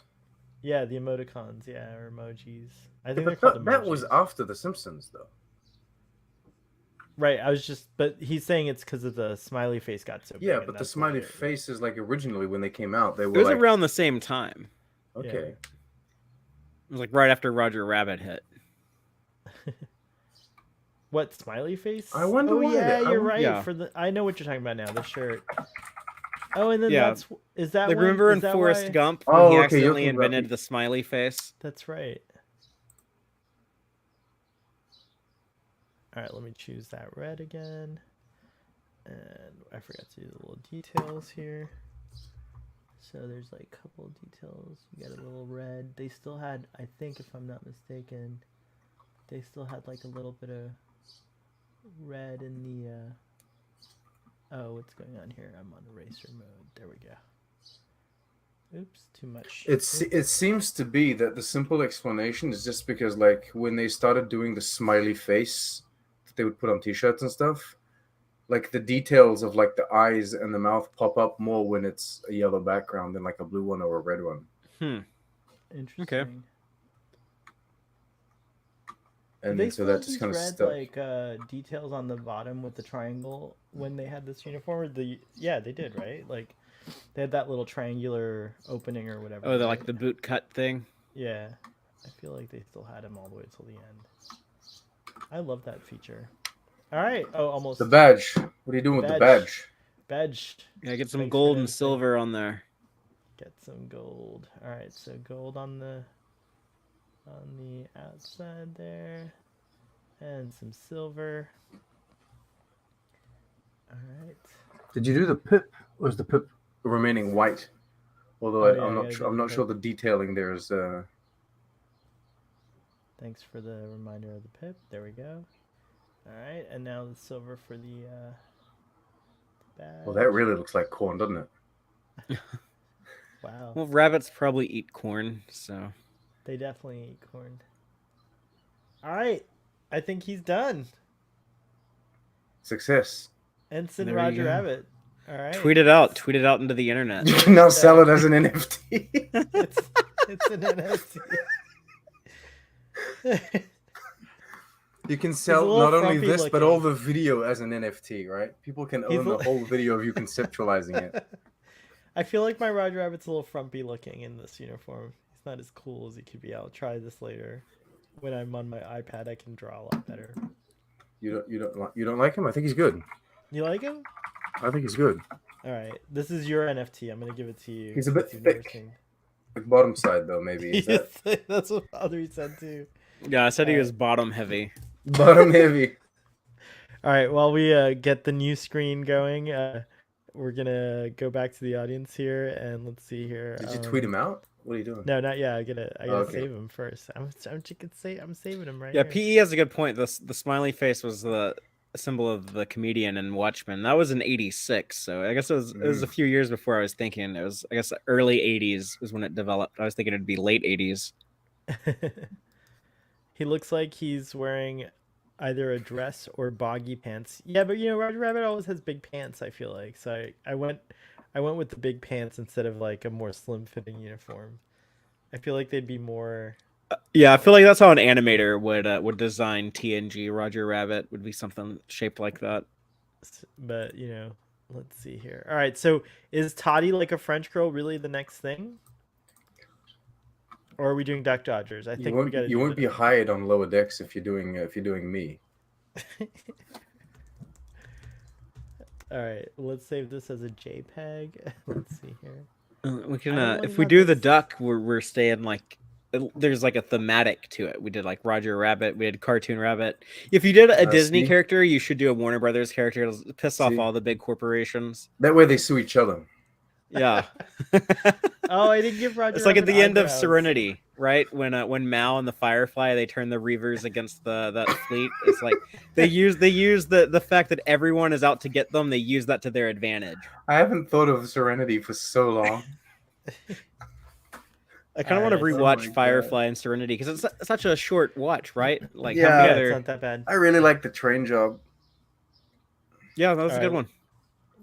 Yeah, the emoticons, yeah, or emojis. I think Yeah, they're but called that was emojis. after The Simpsons, though. Right, I was just, but he's saying it's because of the smiley face got so big. Yeah, and but the that's smiley why- faces, like originally when they came out, they It were was like, around the same time. okay. It was like right after Roger Rabbit hit. What smiley face? I wonder Oh why yeah, they- I you're won- right. Yeah. For the, I know what you're talking about now. The shirt. Oh, and then Yeah. is that Like when, remember is in that Forrest why- Gump when Oh, he okay, you're accidentally talking about invented the- the smiley face? That's right. All right, let me choose that red again. And I forgot to do the little details here. So there's like a couple of details. You got a little red. They still had, I think if I'm not mistaken, they still had like a little bit of red in the oh, what's going on here? I'm on eraser mode. There we go. Oops, too much. It seems to be that the simple explanation is just because, like, when they started doing the smiley face that they would put on T-shirts and stuff, like the details of like the eyes and the mouth pop up more when it's a yellow background than like a blue one or a red one. Interesting. And They then so still that have just these kind of red stuck. like details on the bottom with the triangle when they had this uniform. Or yeah, they did, right? Like they had that little triangular opening or whatever. Oh, the right? like the boot cut thing. Yeah, I feel like they still had him all the way till the end. I love that feature. All right. Oh, almost. The badge. What are you doing with the badge? Badge. Yeah, get some Thanks for gold and noticing. silver on there. Get some gold. All right, so gold on the outside there, and some silver. All right. Did you do the pip? Or is the pip remaining white? Although Oh, yeah, I'm I not gotta sure. do I'm the not sure pip. the detailing there is. Thanks for the reminder of the pip. There we go. All right, and now the silver for the badge. Well, that really looks like corn, doesn't it? Wow. Well, rabbits probably eat corn, so They definitely eat corn. All right, I think he's done. Success. Ensign There you Roger go. Rabbit. All right. tweet it out into the internet. You can now sell it as an NFT. It's an NFT. You can a sell little not only frumpy this, but all looking. the video as an NFT, right? People can He's own the a- whole video of you conceptualizing it. I feel like my Roger Rabbit's a little frumpy looking in this uniform. He's not as cool as he could be. I'll try this later. When I'm on my iPad, I can draw a lot better. You don't like him? I think he's good. You like him? I think he's good. All right, this is your NFT. I'm gonna give it to you. He's a bit since you've never thick. seen- Like bottom side though, maybe. Is that That's what Fatheree said too. Yeah, I said he Alright. was bottom heavy. bottom heavy? All right, while we get the new screen going, we're gonna go back to the audience here and let's see here. Did you tweet him out? What are you doing? No, not yet. I gotta Okay. save him first. I'm saving him right Yeah, here. PE has a good point. The smiley face was the symbol of the comedian in Watchmen. That was in '86, so I guess it was a few years before I was thinking. It was, I guess, early '80s was when it developed. I was thinking it'd be late '80s. He looks like he's wearing either a dress or boggy pants. Yeah, but Roger Rabbit always has big pants, I feel like. So I went with the big pants instead of like a more slim fitting uniform. I feel like they'd be more Yeah, I feel like that's how an animator would design TNG. Roger Rabbit would be something shaped like that. but let's see here. All right, so is Toddy like a French girl really the next thing? Or are we doing Duck Dodgers? I think we got to You won't be hired on lower decks if you're doing me. All right, let's save this as a JPEG. Let's see here. We can, I don't if like we how do the this- duck, we're staying like there's like a thematic to it. We did like Roger Rabbit, we had Cartoon Rabbit. If you did a Disney see? character, you should do a Warner Brothers character. It'll piss off See? all the big corporations. That way they sue each other. Yeah. Oh, I didn't give Roger. It's like at Rabbit the end of eyebrows. Serenity, right? When Mal and the Firefly they turn the Reavers against that fleet. It's like they use the fact that everyone is out to get them. They use that to their advantage. I haven't thought of Serenity for so long. I kind of want to Alright, rewatch oh my Firefly and Serenity because it's such a short watch, right? Like Yeah. come Yeah, together. it's not that bad. I really like the train job. Yeah, that was a good Alright. one.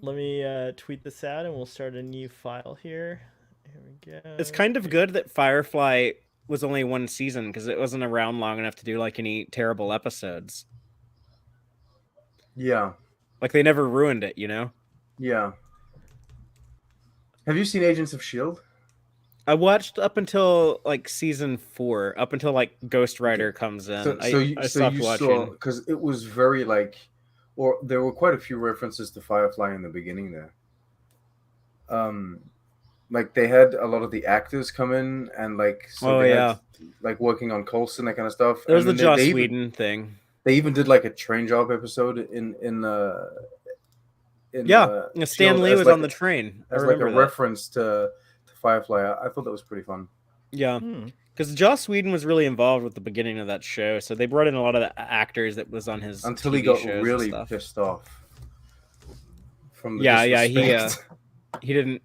Let me tweet this out and we'll start a new file here. Here we go. It's kind of good that Firefly was only one season because it wasn't around long enough to do like any terrible episodes. Yeah, Like they never ruined it, you know? yeah. Have you seen Agents of S.H.I.E.L.D.? I watched up until like season 4, up until like Ghost Rider comes in. I stopped watching. Because it was very like, or there were quite a few references to Firefly in the beginning there. Like they had a lot of the actors come in and like, so Oh, they yeah. had, like working on Coulson, that kind of stuff. There was And the then Joss they even- Whedon thing. They even did like a train job episode in Yeah, Stan S.H.I.E.L.D. Lee as was like on the a- train. I as like a remember that. reference to Firefly. I thought that was pretty fun. Yeah, Hmm. because Joss Whedon was really involved with the beginning of that show, so they brought in a lot of the actors that was on his Until TV he got shows and really stuff. pissed off from the Yeah, disrespect. he didn't.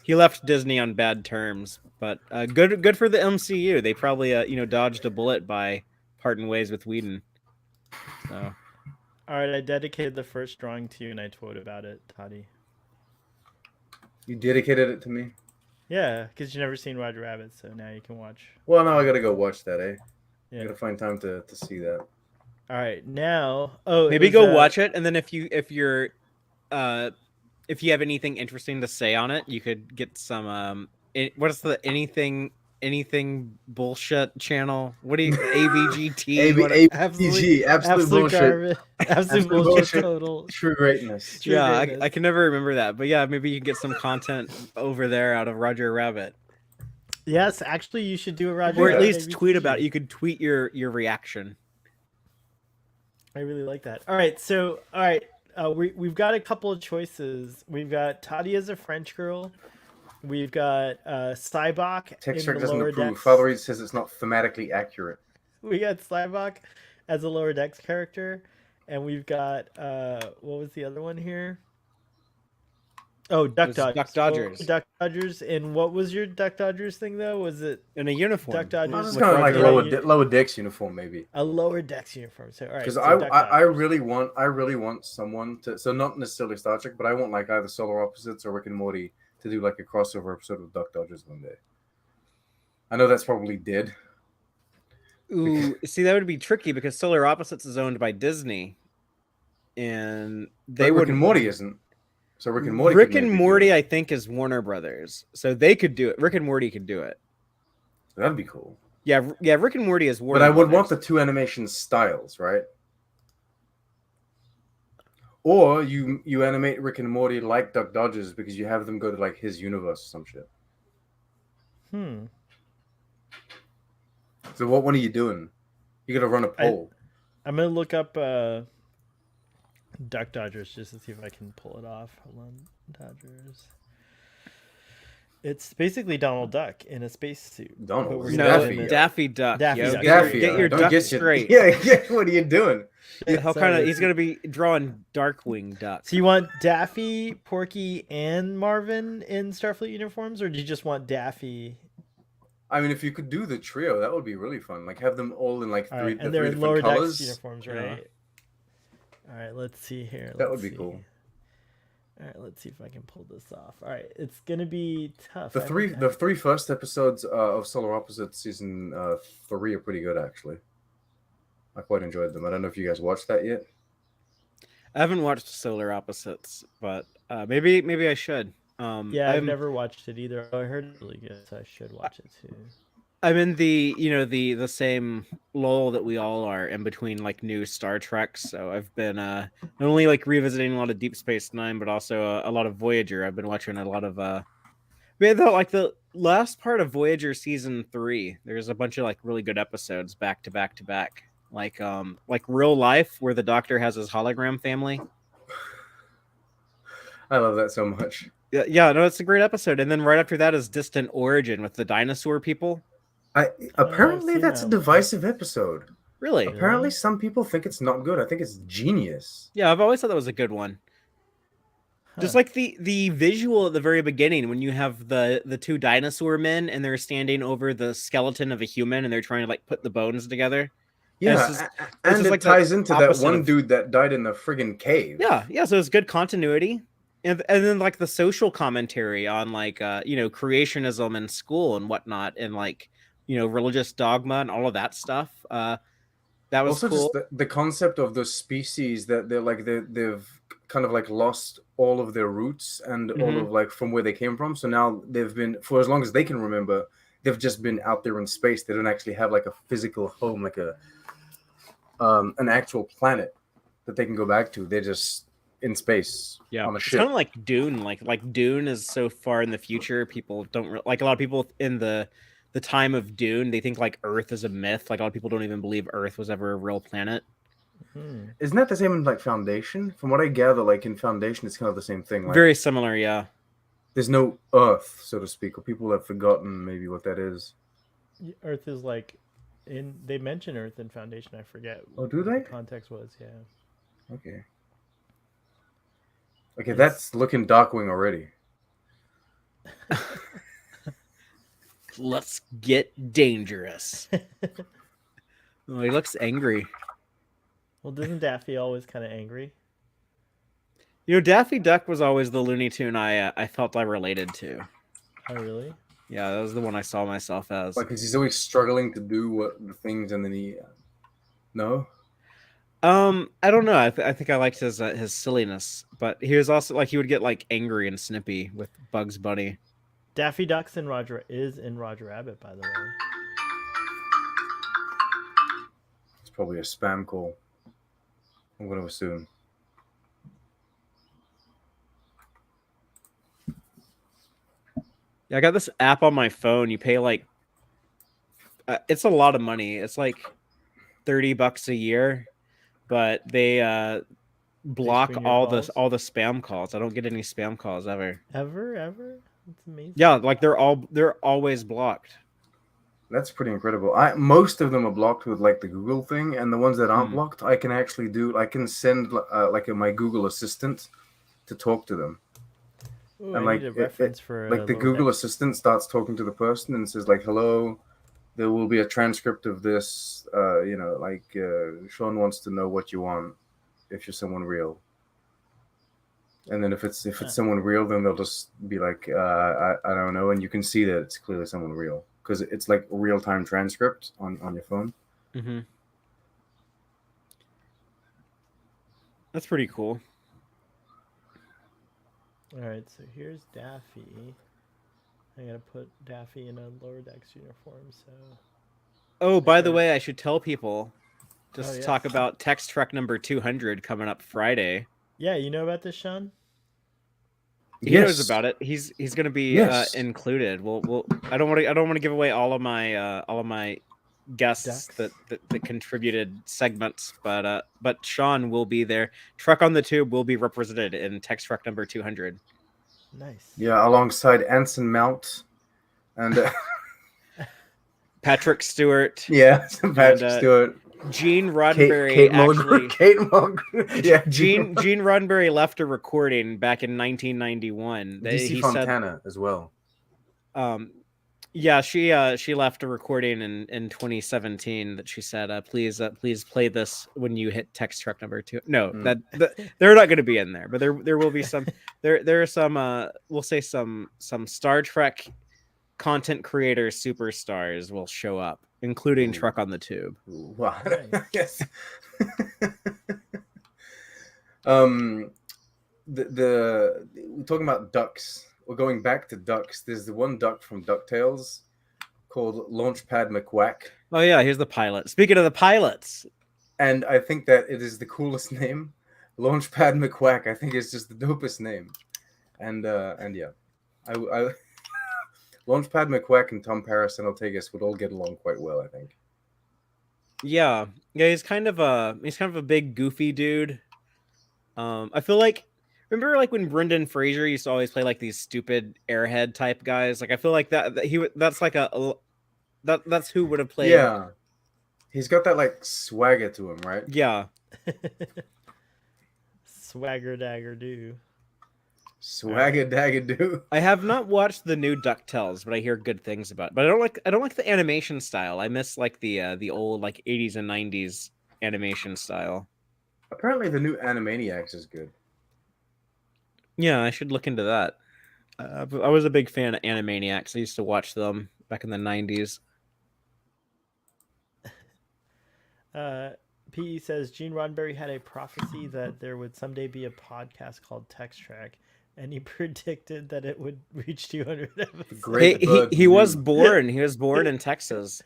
He left Disney on bad terms, but good for the MCU. They probably dodged a bullet by parting ways with Whedon. So All right, I dedicated the first drawing to you and I tweeted about it, Toddy. You dedicated it to me. Yeah, because you've never seen Roger Rabbit, so now you can watch. Well, now I gotta go watch that. I Yeah. gotta find time to see that. All right, now. Oh, maybe go watch it, and then if you have anything interesting to say on it, you could get some. What is the anything bullshit channel? What do you ABGT? What- ABG, absolute bullshit. garbage. Absolute Absolute bullshit. bullshit. Total. True greatness. True Yeah, greatness. I can never remember that, but yeah, maybe you can get some content over there out of Roger Rabbit, Yes, actually, you should do a Roger. or at Rabbit least ABCG. tweet about it. You could tweet your reaction. I really like that. All right, so we've got a couple of choices. We've got Toddy as a French girl. We've got Cybok in Textrack the doesn't lower approve. decks. Fatheree says it's not thematically accurate. We got Cybok as a lower decks character, and we've got what was the other one here? Oh, Duck was Dodgers. Duck Dodgers. Duck Dodgers. And what was your Duck Dodgers thing though? Was it In a uniform. Duck Dodgers? Well, it's with kind of like Roger a Rabbit? lower decks uniform, maybe. A lower decks uniform. So all right. Because So Duck I Dodgers. really want someone to, so not necessarily Star Trek, but I want like either Solar Opposites or Rick and Morty to do like a crossover episode with Duck Dodgers one day. I know that's probably dead. Ooh, see, that would be tricky because Solar Opposites is owned by Disney, and But they Rick would. and Morty isn't. So Rick and Morty. Rick could and maybe do Morty, it. I think, is Warner Brothers, so they could do it. Rick and Morty could do it. That'd be cool. Yeah, Rick and Morty is Warner. But I would Brothers. want the two animation styles, right? Or you animate Rick and Morty like Duck Dodgers because you have them go to like his universe or some shit. So what one are you doing? You gotta run a poll. I'm gonna look up Duck Dodgers just to see if I can pull it off. Hold on, Dodgers. It's basically Donald Duck in a spacesuit. Donald, but we're it's gonna Daffy. do it in Daffy Duck. Daffy Yo, Duck. Get your don't duck get straight. Yeah, what are you doing? He'll Sorry. he's gonna be drawing Darkwing Duck. So you want Daffy, Porky, and Marvin in Starfleet uniforms, or do you just want Daffy? I mean, if you could do the trio, that would be really fun. Like have them all in like All three, right, the and they're three in different lower colors. decks uniforms, you right? know? All right, let's see here. That would be cool. All right, let's see if I can pull this off. All right, it's gonna be tough. The three first episodes of Solar Opposites season 3 are pretty good actually. I quite enjoyed them. I don't know if you guys watched that yet. I haven't watched Solar Opposites, but maybe I should. Yeah, I've never watched it either. I heard it's really good, so I should watch it too. I'm in the the same lull that we all are in between like new Star Treks. So I've been not only like revisiting a lot of Deep Space Nine, but also a lot of Voyager. I've been watching a lot of like the last part of Voyager season 3. There's a bunch of like really good episodes back to back to back. Like Real Life, where the Doctor has his hologram family. I love that so much. Yeah, no, it's a great episode. And then right after that is Distant Origin with the dinosaur people. Apparently seen that's that a one. divisive episode. Really? Apparently some people think it's not good. I think it's genius. Yeah, I've always thought that was a good one. Just like the visual at the very beginning when you have the two dinosaur men and they're standing over the skeleton of a human and they're trying to like put the bones together. Yeah, and it like ties into that opposite one of- dude that died in the friggin' cave. Yeah, so it's good continuity. And then like the social commentary on like creationism in school and whatnot and like religious dogma and all of that stuff. That was also cool. just the concept of the species that they've kind of like lost all of their roots and all of like from where they came from. So now they've been, for as long as they can remember, they've just been out there in space. They don't actually have like a physical home, like an actual planet that they can go back to. They're just in space on a It's ship. kind of like Dune. Like Dune is so far in the future, people don't like a lot of people in the time of Dune. They think like Earth is a myth. Like a lot of people don't even believe Earth was ever a real planet. Isn't that the same in like Foundation? From what I gather, like in Foundation, it's kind of the same thing. Like, Very similar, yeah. there's no Earth, so to speak, or people have forgotten maybe what that is. Earth is like they mention Earth in Foundation. I forget. Oh, do what they? the context was, yeah. Okay, that's looking Darkwing already. Let's get dangerous. Oh, he looks angry. Well, doesn't Daffy always kind of angry? Daffy Duck was always the Looney Tune I felt I related to. Oh, really? Yeah, that was the one I saw myself as. Like, 'cause he's always struggling to do what the things, and then he, no. I don't know. I think I liked his silliness, but he was also like he would get like angry and snippy with Bugs Bunny. Daffy Duck's in Roger Rabbit, by the way. It's probably a spam call. I'm going to assume. Yeah, I got this app on my phone. You pay like it's a lot of money. It's like $30 a year, but they block screen your all calls? the spam calls. I don't get any spam calls ever. Ever? That's amazing. Yeah, like they're always blocked. That's pretty incredible. Most of them are blocked with like the Google thing, and the ones that aren't blocked, I can actually do. I can send my Google Assistant to talk to them. Ooh, And I like need a reference for like the Google Assistant starts talking to the person and says like, "Hello, there will be a transcript of this. Sean wants to know what you want if you're someone real." And then if it's someone real, then they'll just be like, I don't know, and you can see that it's clearly someone real because it's like a real-time transcript on your phone. Mm-hmm. That's pretty cool. All right, so here's Daffy. I gotta put Daffy in a lower decks uniform. So. Oh, by the Sure. way, I should tell people just Oh, to yes. talk about Text Trek number 200 coming up Friday. Yeah, you know about this, Sean? He knows about it. He's going to be Yes. included. We'll I don't want to give away all of my guests Ducks. that contributed segments, but Sean will be there. Truck on the Tube will be represented in Text Truck number 200. Nice. Yeah, alongside Anson Mount and Patrick Stewart. yeah, Patrick and, Stewart. Gene Roddenberry Kate actually. Mulgrew. Kate Mulgrew. Yeah, Gene Roddenberry left a recording back in 1991. DC He Fontana as well. Yeah, she left a recording in 2017 that she said, please play this when you hit Text Truck number 2. No, that they're not going to be in there, but there will be some. There are some we'll say some Star Trek content creators superstars will show up, including Truck on the Tube. Wow. Nice. Yes. The we're talking about ducks. We're going back to ducks. There's the one duck from DuckTales called Launchpad McQuack. Oh yeah, here's the pilot. Speaking of the pilots, and I think that it is the coolest name. Launchpad McQuack. I think it's just the dopest name. And yeah, I Launchpad McQuack and Tom Paris and Ortegas would all get along quite well, I think. Yeah, he's kind of a big goofy dude. I feel like remember like when Brendan Fraser used to always play like these stupid airhead type guys. Like I feel like that's like that's who would have played. Yeah, he's got that like swagger to him, right? Yeah. Swagger dagger do. Swagger dagger do. I have not watched the new DuckTales, but I hear good things about it. But I don't like the animation style. I miss like the old like 80s and 90s animation style. Apparently the new Animaniacs is good. Yeah, I should look into that. I was a big fan of Animaniacs. I used to watch them back in the 90s. PE says Gene Roddenberry had a prophecy that there would someday be a podcast called Text Track, and he predicted that it would reach 200 episodes. He was born. He was born in Texas.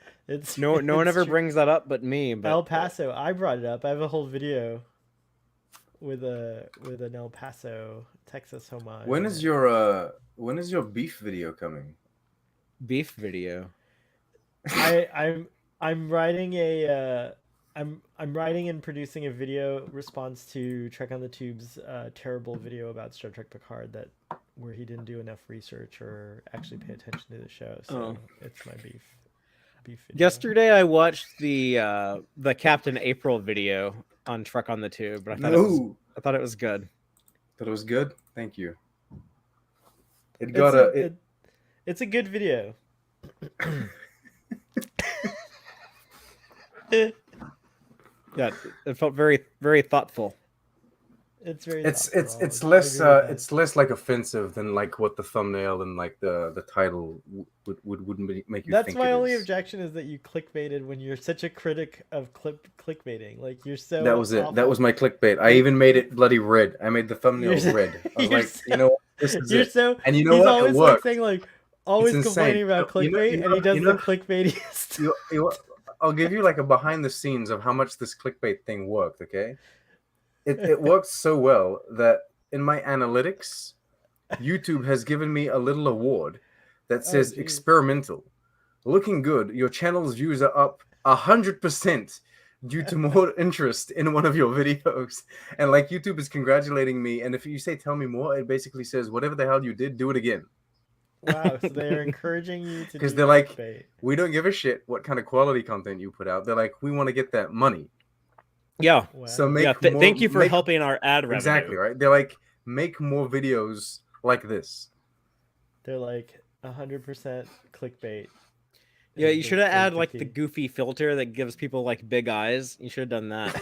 No one ever true. brings that up but me. But El Paso. I brought it up. I have a whole video with an El Paso, Texas homage. When is your beef video coming? Beef video. I'm writing a I'm writing and producing a video response to Trek on the Tube's terrible video about Star Trek Picard where he didn't do enough research or actually pay attention to the show. So it's my beef video. Yesterday I watched the Captain April video on Trek on the Tube, but I thought it was good. Thought it was good? Thank you. It's a good video. Yeah, it felt very, very thoughtful. It's very. It's less like offensive than like what the thumbnail and like the title would make you. That's think my only is. objection is that you clickbaited when you're such a critic of clickbaiting. Like you're so. That was it. awful. That was my clickbait. I even made it bloody red. I made the thumbnail red. I was like, you know, this is it. So, and you know he's what? always It worked. like saying like always complaining about clickbait, and he does the clickbaitiest. I'll give you like a behind the scenes of how much this clickbait thing worked. Okay, it worked so well that in my analytics, YouTube has given me a little award that says experimental, looking good. Your channel's views are up 100% due to more interest in one of your videos. And like YouTube is congratulating me. And if you say tell me more, it basically says whatever the hell you did, do it again. Wow, so they're encouraging you to because do they're like, clickbait. we don't give a shit what kind of quality content you put out. They're like, we want to get that money. Yeah. Wow. So thank you for helping our ad revenue. Exactly, right? They're like, make more videos like this. They're like 100% clickbait. Yeah, you should have added like the goofy filter that gives people like big eyes. You should have done that.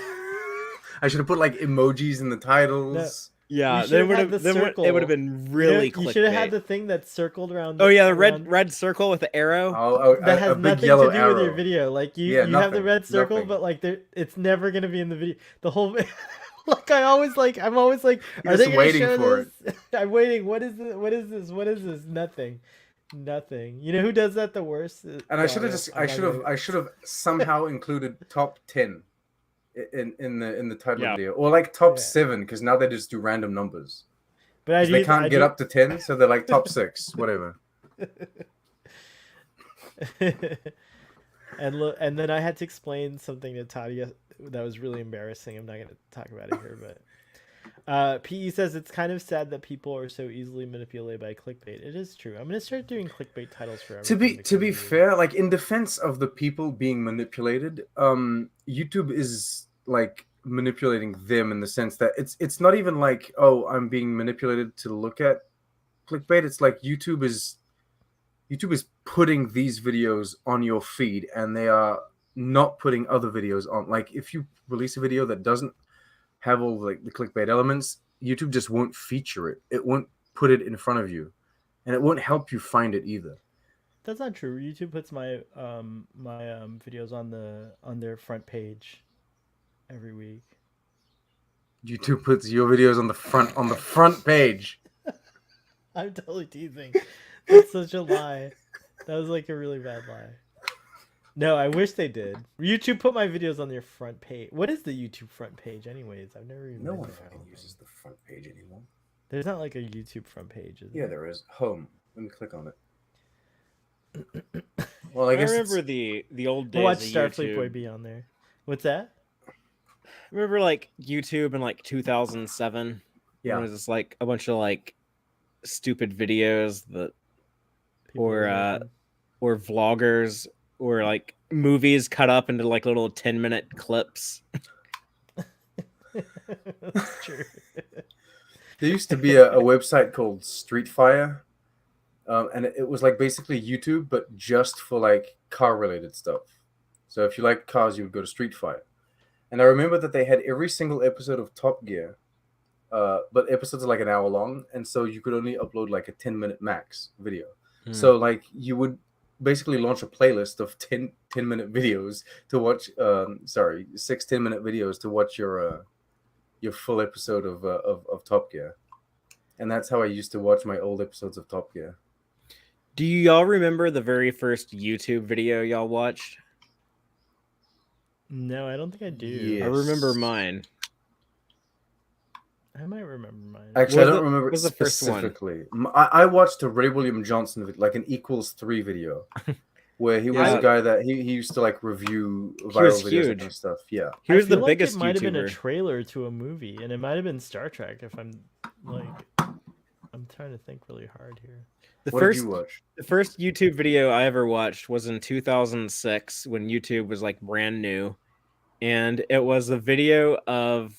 I should have put like emojis in the titles. Yeah, then it would have been really clickbait. You should have had the thing that's circled around. The red circle with the arrow. That has nothing to do with your video. Like you have the red circle, nothing. but like it's never gonna be in the video. The whole Like I'm always like, are Just they gonna waiting show for this? I'm waiting. What is it? What is this? What is this? Nothing. Nothing. You know who does that the worst? And No, I'm not gonna. I should have somehow included top 10 in the title of Yeah. the video, or like top Yeah. 7, because now they just do random numbers But I because they do. can't I get do. up to 10, so they're like top 6, whatever. And then I had to explain something to Tadia that was really embarrassing. I'm not going to talk about it here, but PE says it's kind of sad that people are so easily manipulated by clickbait. It is true. I'm going to start doing clickbait titles for everything. To be fair, like in defense of the people being manipulated, YouTube is like manipulating them in the sense that it's not even like, oh, I'm being manipulated to look at clickbait. It's like YouTube is putting these videos on your feed, and they are not putting other videos on. Like if you release a video that doesn't have all like the clickbait elements, YouTube just won't feature it. It won't put it in front of you, and it won't help you find it either. That's not true. YouTube puts my videos on their front page every week. YouTube puts your videos on the front page. I'm totally teasing. That's such a lie. That was like a really bad lie. No, I wish they did. YouTube put my videos on their front page. What is the YouTube front page, anyways? I've never even. No been one there, I fucking don't uses think. the front page anymore. There's not like a YouTube front page, is Yeah, there? there is. Home. Let me click on it. Well, I I guess remember it's... the old days We'll watch of Starfleet YouTube. Boy be on there. What's that? Remember like YouTube in like 2007? When Yeah. it was just like a bunch of like stupid videos that People or are or vloggers or like movies cut up into like little 10-minute clips. making- That's true. There used to be a website called Street Fire, and it was like basically YouTube, but just for like car related stuff. So if you like cars, you would go to Street Fire. And I remember that they had every single episode of Top Gear, but episodes are like an hour long, and so you could only upload like a 10-minute max video. So like you would basically launch a playlist of 10-minute videos to watch. 6 10-minute videos to watch your full episode of Top Gear. And that's how I used to watch my old episodes of Top Gear. Do y'all remember the very first YouTube video y'all watched? No, I don't think I do. Yeah. I remember Yes. mine. I might remember mine. Actually, Was I don't the- remember it was the first one? specifically. I watched a Ray William Johnson, like an equals 3 video, where he was Yeah. a guy that he used to like review was viral videos huge. and kind of stuff. Yeah. He was I the feel biggest like it might have been a YouTuber. trailer to a movie, and it might have been Star Trek. If I'm trying to think really hard here. What did you watch? The first YouTube video I ever watched was in 2006 when YouTube was like brand new. And it was a video of,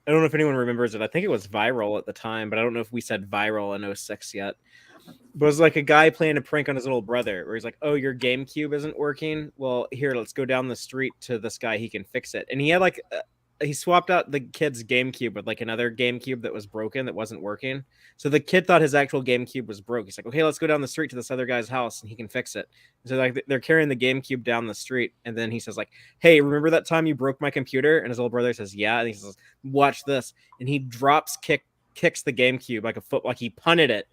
I don't know if anyone remembers it. I think it was viral at the time, but I don't know if we said viral in 06 yet. But it was like a guy playing a prank on his little brother where he's like, oh, your GameCube isn't working? Well, here, let's go down the street to this guy. He can fix it. And he had like, he swapped out the kid's GameCube with like another GameCube that was broken, that wasn't working. So the kid thought his actual GameCube was broke. He's like, okay, let's go down the street to this other guy's house and he can fix it. So like they're carrying the GameCube down the street. And then he says like, hey, remember that time you broke my computer? And his little brother says, yeah. And he says, watch this. And he kicks the GameCube like a foot, like he punted it.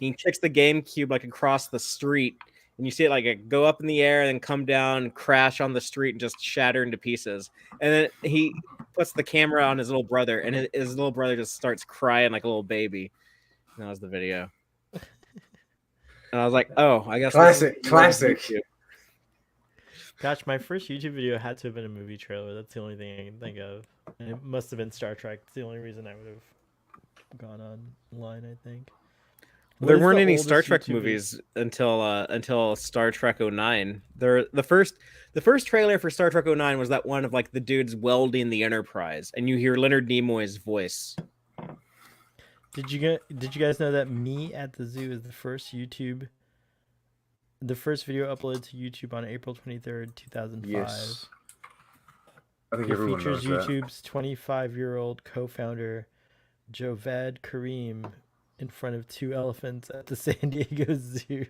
He kicks the GameCube like across the street. And you see it like go up in the air and then come down, crash on the street and just shatter into pieces. And then he puts the camera on his little brother, and his little brother just starts crying like a little baby. And that was the video. And I was like, oh, I guess Classic. Gosh, my first YouTube video had to have been a movie trailer. That's the only thing I can think of. And it must have been Star Trek. It's the only reason I would have gone online, I think. There weren't any Star Trek movies until Star Trek 09. The first trailer for Star Trek 09 was that one of like the dudes welding the Enterprise, and you hear Leonard Nimoy's voice. Did you guys know that Me at the Zoo is the first video uploaded to YouTube on April 23rd, 2005? Yes. I think It everyone features knows that. YouTube's 25-year-old co-founder Javed Karim in front of 2 elephants at the San Diego Zoo.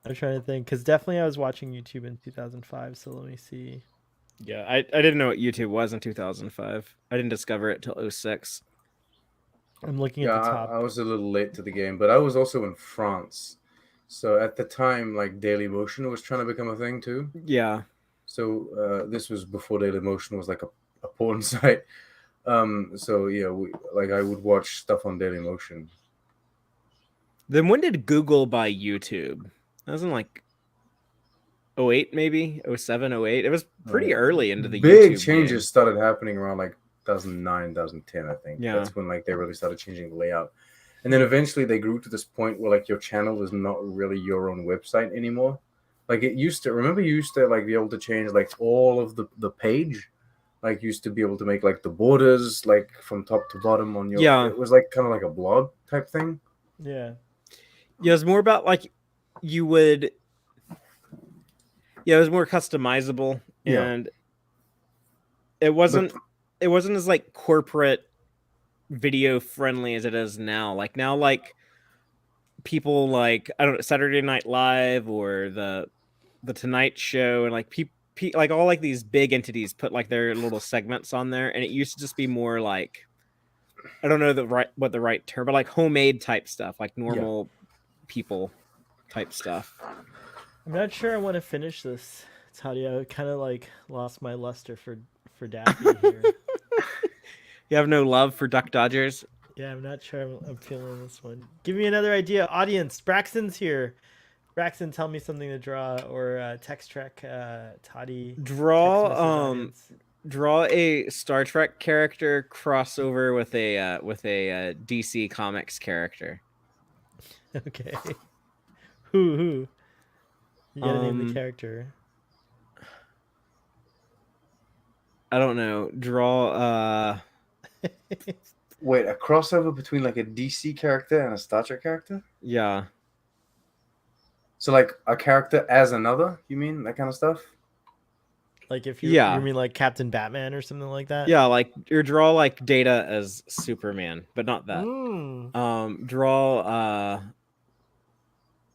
I'm trying to think, because definitely I was watching YouTube in 2005, so let me see. Yeah, I didn't know what YouTube was in 2005. I didn't discover it till 06. I'm looking Yeah, at the top. I was a little late to the game, but I was also in France. So at the time, like Daily Motion was trying to become a thing too. Yeah. So this was before Daily Motion was like a porn site. So yeah, I would watch stuff on Daily Motion. Then when did Google buy YouTube? That was in like 08 maybe, 07, 08. It was pretty early into the Big YouTube changes game. started happening around like 2009, 2010, I think. Yeah. That's when like they really started changing the layout. And then eventually they grew to this point where like your channel is not really your own website anymore. Like it used to, remember you used to like be able to change like all of the page? Like you used to be able to make like the borders like from top to bottom on your, Yeah. it was like kind of like a blog type thing. Yeah. Yeah, it was more about like you would. Yeah, it was more customizable, Yeah. and it wasn't. It wasn't as like corporate video friendly as it is now. Like now, like people like I don't know Saturday Night Live or the Tonight Show and like like all like these big entities put like their little segments on there, and it used to just be more like I don't know what the right term, but like homemade type stuff, like normal people type stuff. I'm not sure I want to finish this, Tadia. I kind of like lost my luster for Daffy here. You have no love for Duck Dodgers? Yeah, I'm not sure I'm feeling this one. Give me another idea, audience. Braxton's here. Braxton, tell me something to draw, or Text Trek, Toddy. Draw draw a Star Trek character crossover with a DC Comics character. Okay. Who? You gotta name the character. I don't know. Draw Wait, a crossover between like a DC character and a Star Trek character? yeah. So like a character as another, you mean that kind of stuff? Like if you Yeah. mean like Captain Batman or something like that? Yeah, like or draw like Data as Superman, but not that. Draw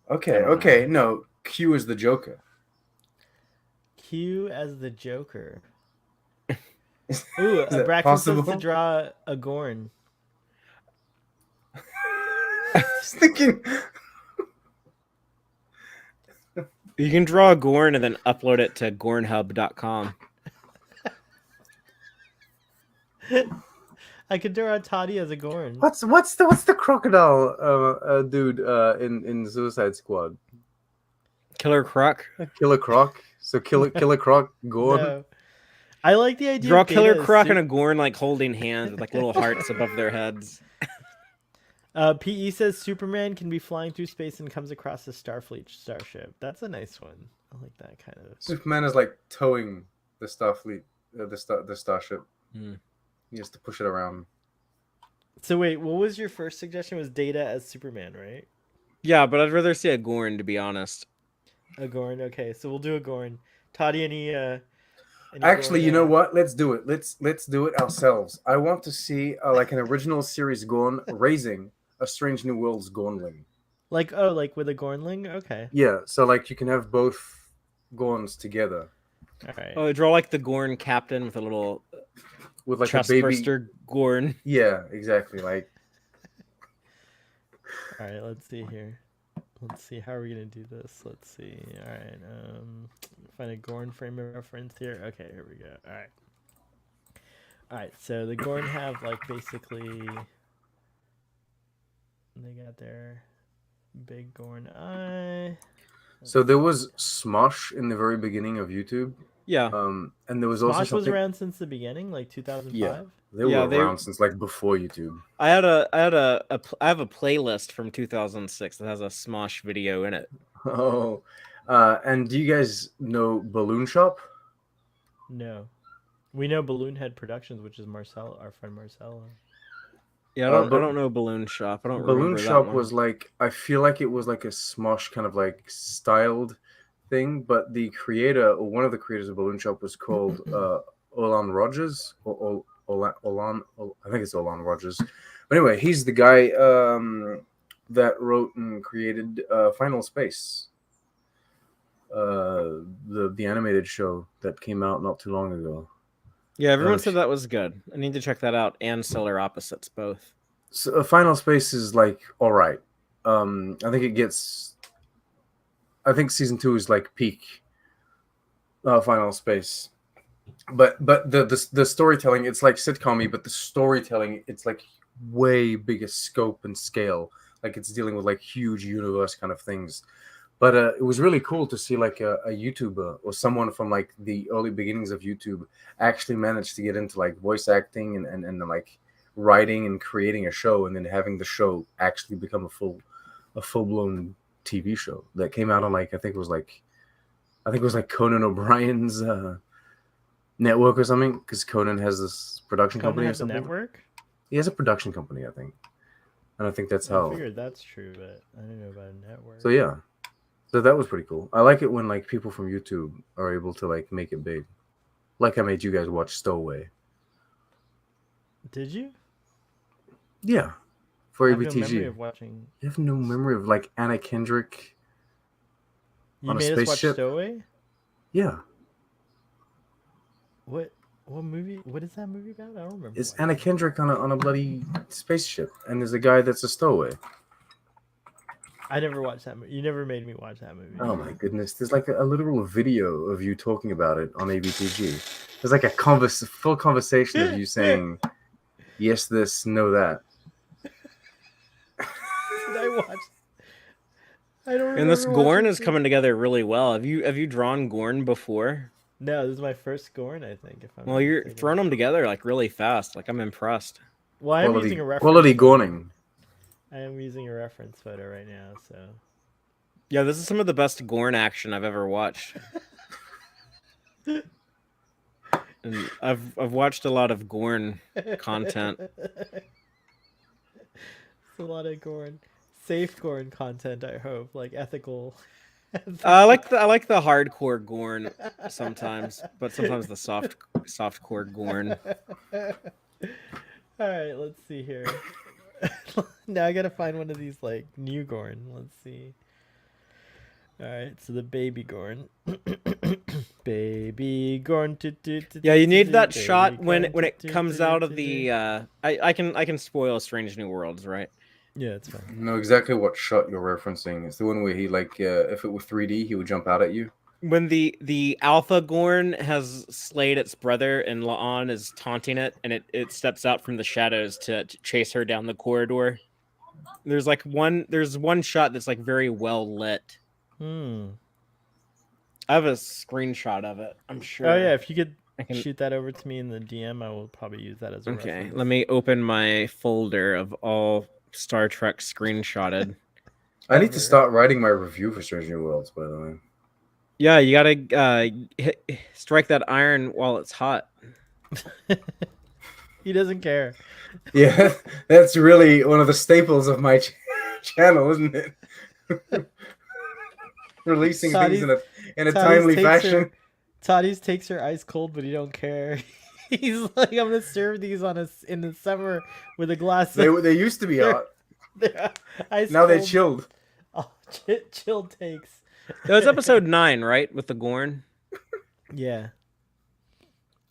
Okay, no. Q is the Joker. Q as the Joker. Is Ooh, that Braxton says possible? to draw a Gorn. I was thinking. you can draw a Gorn and then upload it to gornhub.com. I could draw Toddy as a Gorn. What's the crocodile dude in Suicide Squad? Killer Croc. Killer Croc. So Killer Croc Gorn. No. I like the idea. Draw of Killer Data Croc and a Gorn like holding hands with like little hearts above their heads. PE says Superman can be flying through space and comes across a Starfleet starship. That's a nice one. I like that kind of. Superman is like towing the Starfleet, the starship. Mm. He has to push it around. So wait, what was your first suggestion? Was Data as Superman, right? Yeah, but I'd rather see a Gorn to be honest. A Gorn. Okay, so we'll do a Gorn. Toddy, any Actually, Gorn, you know what? Let's do it. Let's do it ourselves. I want to see like an original series Gorn raising a Strange New Worlds Gornling. like with a Gornling? Okay. Yeah, so like you can have both Gorns together. All right. Oh, draw like the Gorn captain with a little With like chest a baby burster Gorn. Yeah, exactly. Like All right, let's see here. Let's see, how are we gonna do this? Let's see. All right, find a Gorn frame of reference here. Okay, here we go. All right. So the Gorn have like basically they got their big Gorn eye. so there was Smosh in the very beginning of YouTube. Yeah. And there was also Smosh was something. around since the beginning, like 2005. They were around since like before YouTube. I have a playlist from 2006 that has a Smosh video in it. Oh, and do you guys know Balloon Shop? No, we know Balloon Head Productions, which is Marcel, our friend Marcelo. Yeah, I don't know Balloon Shop. I don't remember Balloon that Shop one. was like, I feel like it was like a Smosh kind of like styled thing, but the creator or one of the creators of Balloon Shop was called Olan Rogers or Olan. I think it's Olan Rogers. But anyway, he's the guy that wrote and created Final Space, the the animated show that came out not too long ago. Yeah, everyone said that was good. I need to check that out. And Solar Opposites, both. So, Final Space is like all right. I think it gets. I think season 2 is like peak. Final Space, but the storytelling, it's like sitcom-y, but the storytelling, it's like way bigger scope and scale. Like it's dealing with like huge universe kind of things. But it was really cool to see like a YouTuber or someone from like the early beginnings of YouTube actually managed to get into like voice acting and like writing and creating a show, and then having the show actually become a full-blown TV show that came out on like I think it was like Conan O'Brien's network or something, because Conan has this production Conan company or has a something. network? He has a production company, I think, and I think that's I how. figured that's true, but I didn't know about a network. So yeah, so that was pretty cool. I like it when like people from YouTube are able to like make it big. Like I made you guys watch Stowaway. Did you? Yeah, for I have no ABTG. memory of watching. You have no memory of like Anna Kendrick You on a made us watch spaceship? Stowaway? Yeah, What movie? What is that movie about? I don't remember. it's watching Anna it. Kendrick on a bloody spaceship, and there's a guy that's a stowaway. I never watched that movie. You never made me watch that movie. Oh my goodness! There's like a literal video of you talking about it on ABTG. There's like a full conversation of you saying, "Yes, this, no, that." Did I watch? I don't remember. And this Gorn watching is it. coming together really well. Have you drawn Gorn before? No, this is my first Gorn, I think. If I'm Well, not you're mistaken. throwing them together like really fast. Like I'm impressed. Well, I'm using a reference. Quality photo. Gorning. I am using a reference photo right now, so. Yeah, this is some of the best Gorn action I've ever watched. And I've watched a lot of Gorn content. It's a lot of Gorn, safe Gorn content. I hope, like ethical. I like the hardcore Gorn sometimes, but sometimes the softcore Gorn. All right, let's see here. Now I gotta find one of these like new Gorn. Let's see. All right, so the baby Gorn. Baby Gorn. Yeah, you need that baby shot when Gorn, it comes out of the. I can spoil Strange New Worlds, right? Yeah, it's fine. I know exactly what shot you're referencing. It's the one where he like, if it were 3D, he would jump out at you. When the Alpha Gorn has slayed its brother and La'an is taunting it, and it steps out from the shadows to chase her down the corridor. There's one shot that's like very well lit. I have a screenshot of it. I'm sure. Oh yeah, if you could I can shoot that over to me in the DM, I will probably use that as a Okay, reference. let me open my folder of all Star Trek screenshotted. I need to start writing my review for Strange New Worlds, by the way. Yeah, you gotta strike that iron while it's hot. He doesn't care. Yeah, that's really one of the staples of my channel, isn't it? Releasing things in a timely fashion. Toddy's takes her ice cold, but he don't care. He's like, I'm gonna serve these in the summer with a glass. They used to be hot. They're ice now cold. they're chilled. Oh, chilled takes. That was episode 9, right, with the Gorn? Yeah.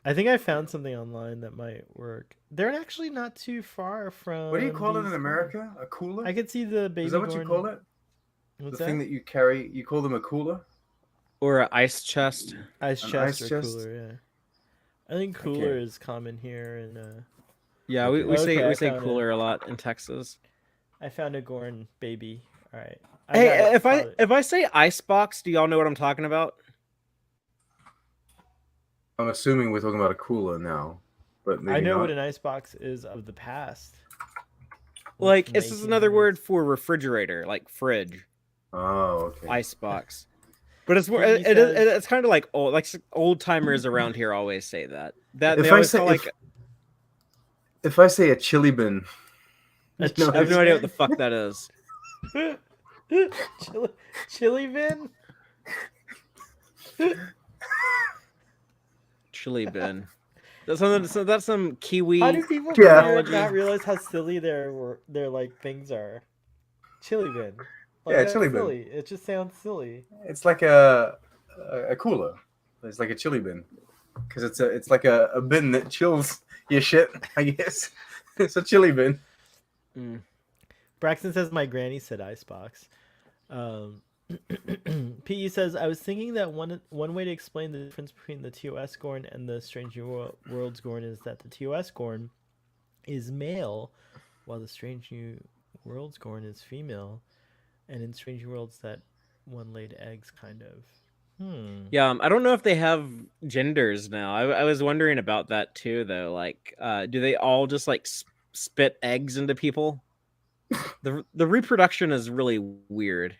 I think I found something online that might work. They're actually not too far from. What do you call it in America? A cooler? I could see the baby. Is that what you call it? What's the thing that you carry, you call them a cooler? Or an ice chest? Ice chest ice or chest? cooler, yeah. I think cooler is common here, and yeah, we say found cooler a lot in Texas. I found a Gorn baby. All right. Hey, if I say icebox, do y'all know what I'm talking about? I'm assuming we're talking about a cooler now, but maybe I know not. what an icebox is of the past. Like this is another word for refrigerator, like fridge. Oh, okay. Icebox. But it's more. It's kind of like old timers around here always say that. That they always call like. If I say a chili bin, I have no idea what the fuck that is. Chili bin. Chili bin. That's some Kiwi. How do people not realize how silly their like things are? Chili bin. Like, yeah, chili bin. Silly. It just sounds silly. It's like a cooler. It's like a chili bin because it's like a bin that chills your shit. I guess it's a chili bin. Mm. Braxton says my granny said icebox. Um, PE says I was thinking that one way to explain the difference between the TOS Gorn and the Strange New Worlds Gorn is that the TOS Gorn is male, while the Strange New Worlds Gorn is female, and in Strange New Worlds that one laid eggs, kind of. Yeah, I don't know if they have genders now. I was wondering about that too, though. Like, do they all just like spit eggs into people? The reproduction is really weird.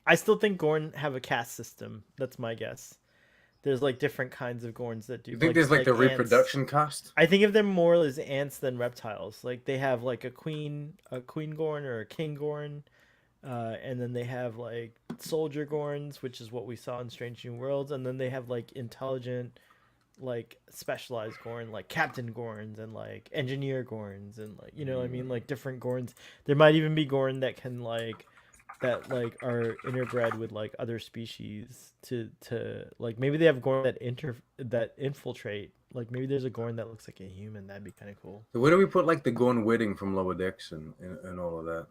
I still think Gorn have a caste system. That's my guess. There's like different kinds of Gorns that do. You think there's like the ants. reproduction cost? I think of them more as ants than reptiles. Like they have like a queen Gorn or a king Gorn, and then they have like soldier Gorns, which is what we saw in Strange New Worlds, and then they have like intelligent, like specialized Gorn, like Captain Gorns and like engineer Gorns, and like you know what I mean, like different Gorns. There might even be Gorn that can like are interbred with like other species to like maybe they have Gorn that infiltrate. Like maybe there's a Gorn that looks like a human. That'd be kind of cool. So where do we put like the Gorn Wedding from Lower Decks and all of that?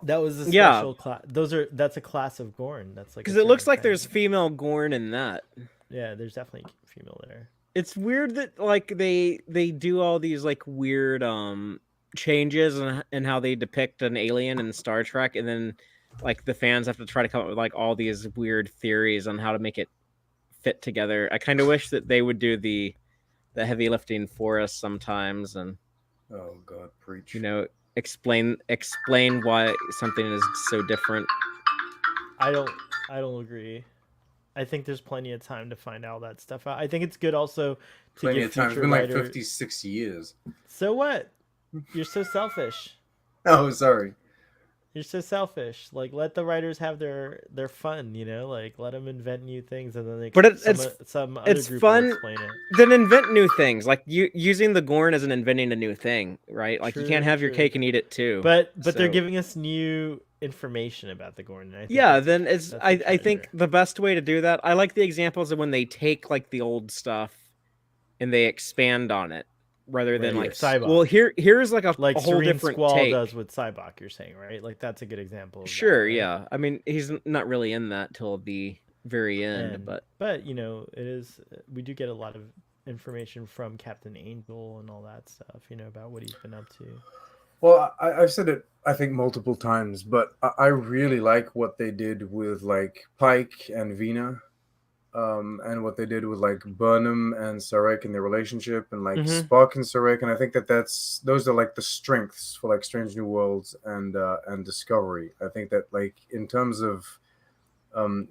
That was a special class. That's a class of Gorn. That's like because it looks like there's female Gorn in that. Yeah, there's definitely female there. It's weird that like they do all these like weird changes and how they depict an alien in Star Trek, and then like the fans have to try to come up with like all these weird theories on how to make it fit together. I kind of wish that they would do the heavy lifting for us sometimes, and oh god, preach. You know, explain why something is so different. I don't agree. I think there's plenty of time to find all that stuff out. I think it's good also to Plenty give of time. It's future been like writers... 56 years. So what? You're so selfish. Oh, sorry. You're so selfish. Like, let the writers have their fun, you know? Like, let them invent new things, and then they some other group fun. will explain it. Then invent new things. Like using the Gorn as an inventing a new thing, right? Like you can't have your cake and eat it too. But they're giving us new information about the Gorn. And then it's I think the best way to do that. I like the examples of when they take like the old stuff and they expand on it. Rather than like Cybok. Well, here's like a whole Serene different Squall take. does with Cybok, you're saying, right? Like that's a good example. Of sure, that, right? Yeah. I mean, he's not really in that till the very end, but you know, it is. We do get a lot of information from Captain Angel and all that stuff, you know, about what he's been up to. Well, I've said it, I think, multiple times, but I really like what they did with like Pike and Vina. And what they did with like Burnham and Sarek and their relationship, and like Spock and Sarek, and I think those are like the strengths for like Strange New Worlds and Discovery. I think that like in terms of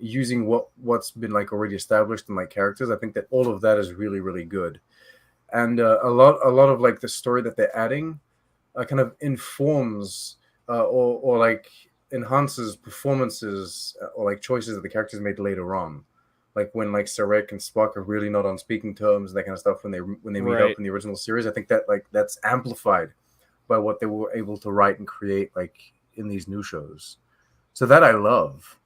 using what's been like already established in like characters, I think that all of that is really really good, and a lot of like the story that they're adding kind of informs or like enhances performances or like choices that the characters made later on. Like when like Sarek and Spock are really not on speaking terms and that kind of stuff when they meet up in the original series. I think that like that's amplified by what they were able to write and create like in these new shows. So that I love.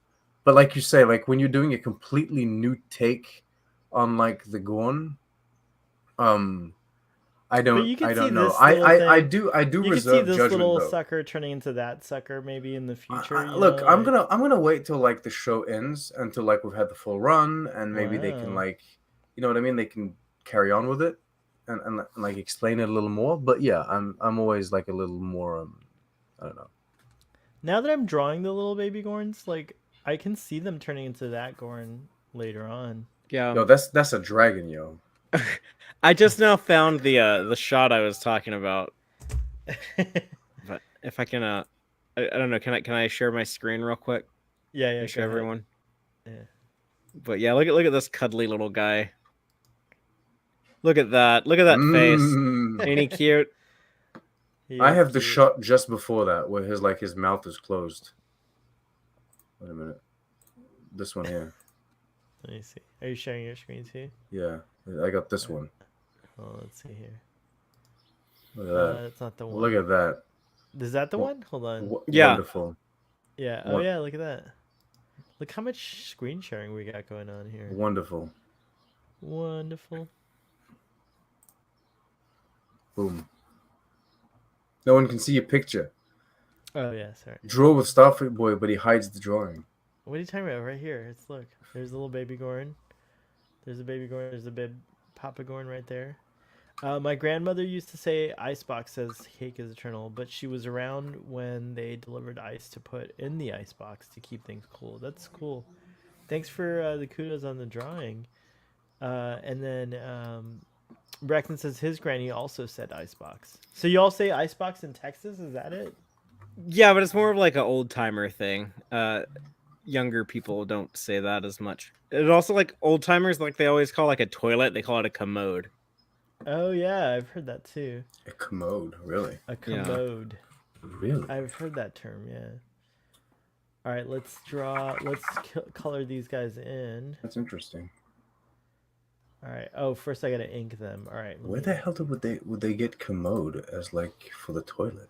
But like you say, like when you're doing a completely new take on like the Gorn, I don't know. I do you reserve could see this judgment little though. Sucker turning into that sucker maybe in the future. Look, I'm gonna wait till like the show ends until like we've had the full run, and maybe they can like, you know what I mean? They can carry on with it and like explain it a little more. But yeah, I'm always like a little more I don't know. Now that I'm drawing the little baby Gorns, like I can see them turning into that Gorn later on. Yeah. Yo, that's a dragon, yo. I just now found the shot I was talking about. But if I can I don't know, can I share my screen real quick? Yeah, show everyone. Yeah. But yeah, look at this cuddly little guy. Look at that face. Ain't he cute? I have the shot just before that where his mouth is closed. Wait a minute. This one here. Let me see. Are you sharing your screen too? Yeah, I got this one. Oh, let's see here. Look at that. That's not the one. Look at that. Is that the one? Hold on. Yeah. Wonderful. Yeah. Oh, yeah. Look at that. Look how much screen sharing we got going on here. Wonderful. Wonderful. Boom. No one can see your picture. Oh yeah, sorry. Draw with Starfleet Boy, but he hides the drawing. What are you talking about? Right here. It's look. There's a little baby Gorn. There's a baby Gorn. There's a big Papa Gorn right there. My grandmother used to say icebox says cake is eternal, but she was around when they delivered ice to put in the icebox to keep things cool. That's cool. Thanks for the kudos on the drawing. And then Bracken says his granny also said icebox. So you all say icebox in Texas? Is that it? Yeah, but it's more of like an old timer thing. Younger people don't say that as much. It also like old timers, like they always call like a toilet, they call it a commode. Oh yeah, I've heard that too. A commode, really? A Yeah. commode. Really? I've heard that term, yeah. All right, let's color these guys in. That's interesting. All right. Oh, first I gotta ink them. All right. Where the hell would they get commode as like for the toilet?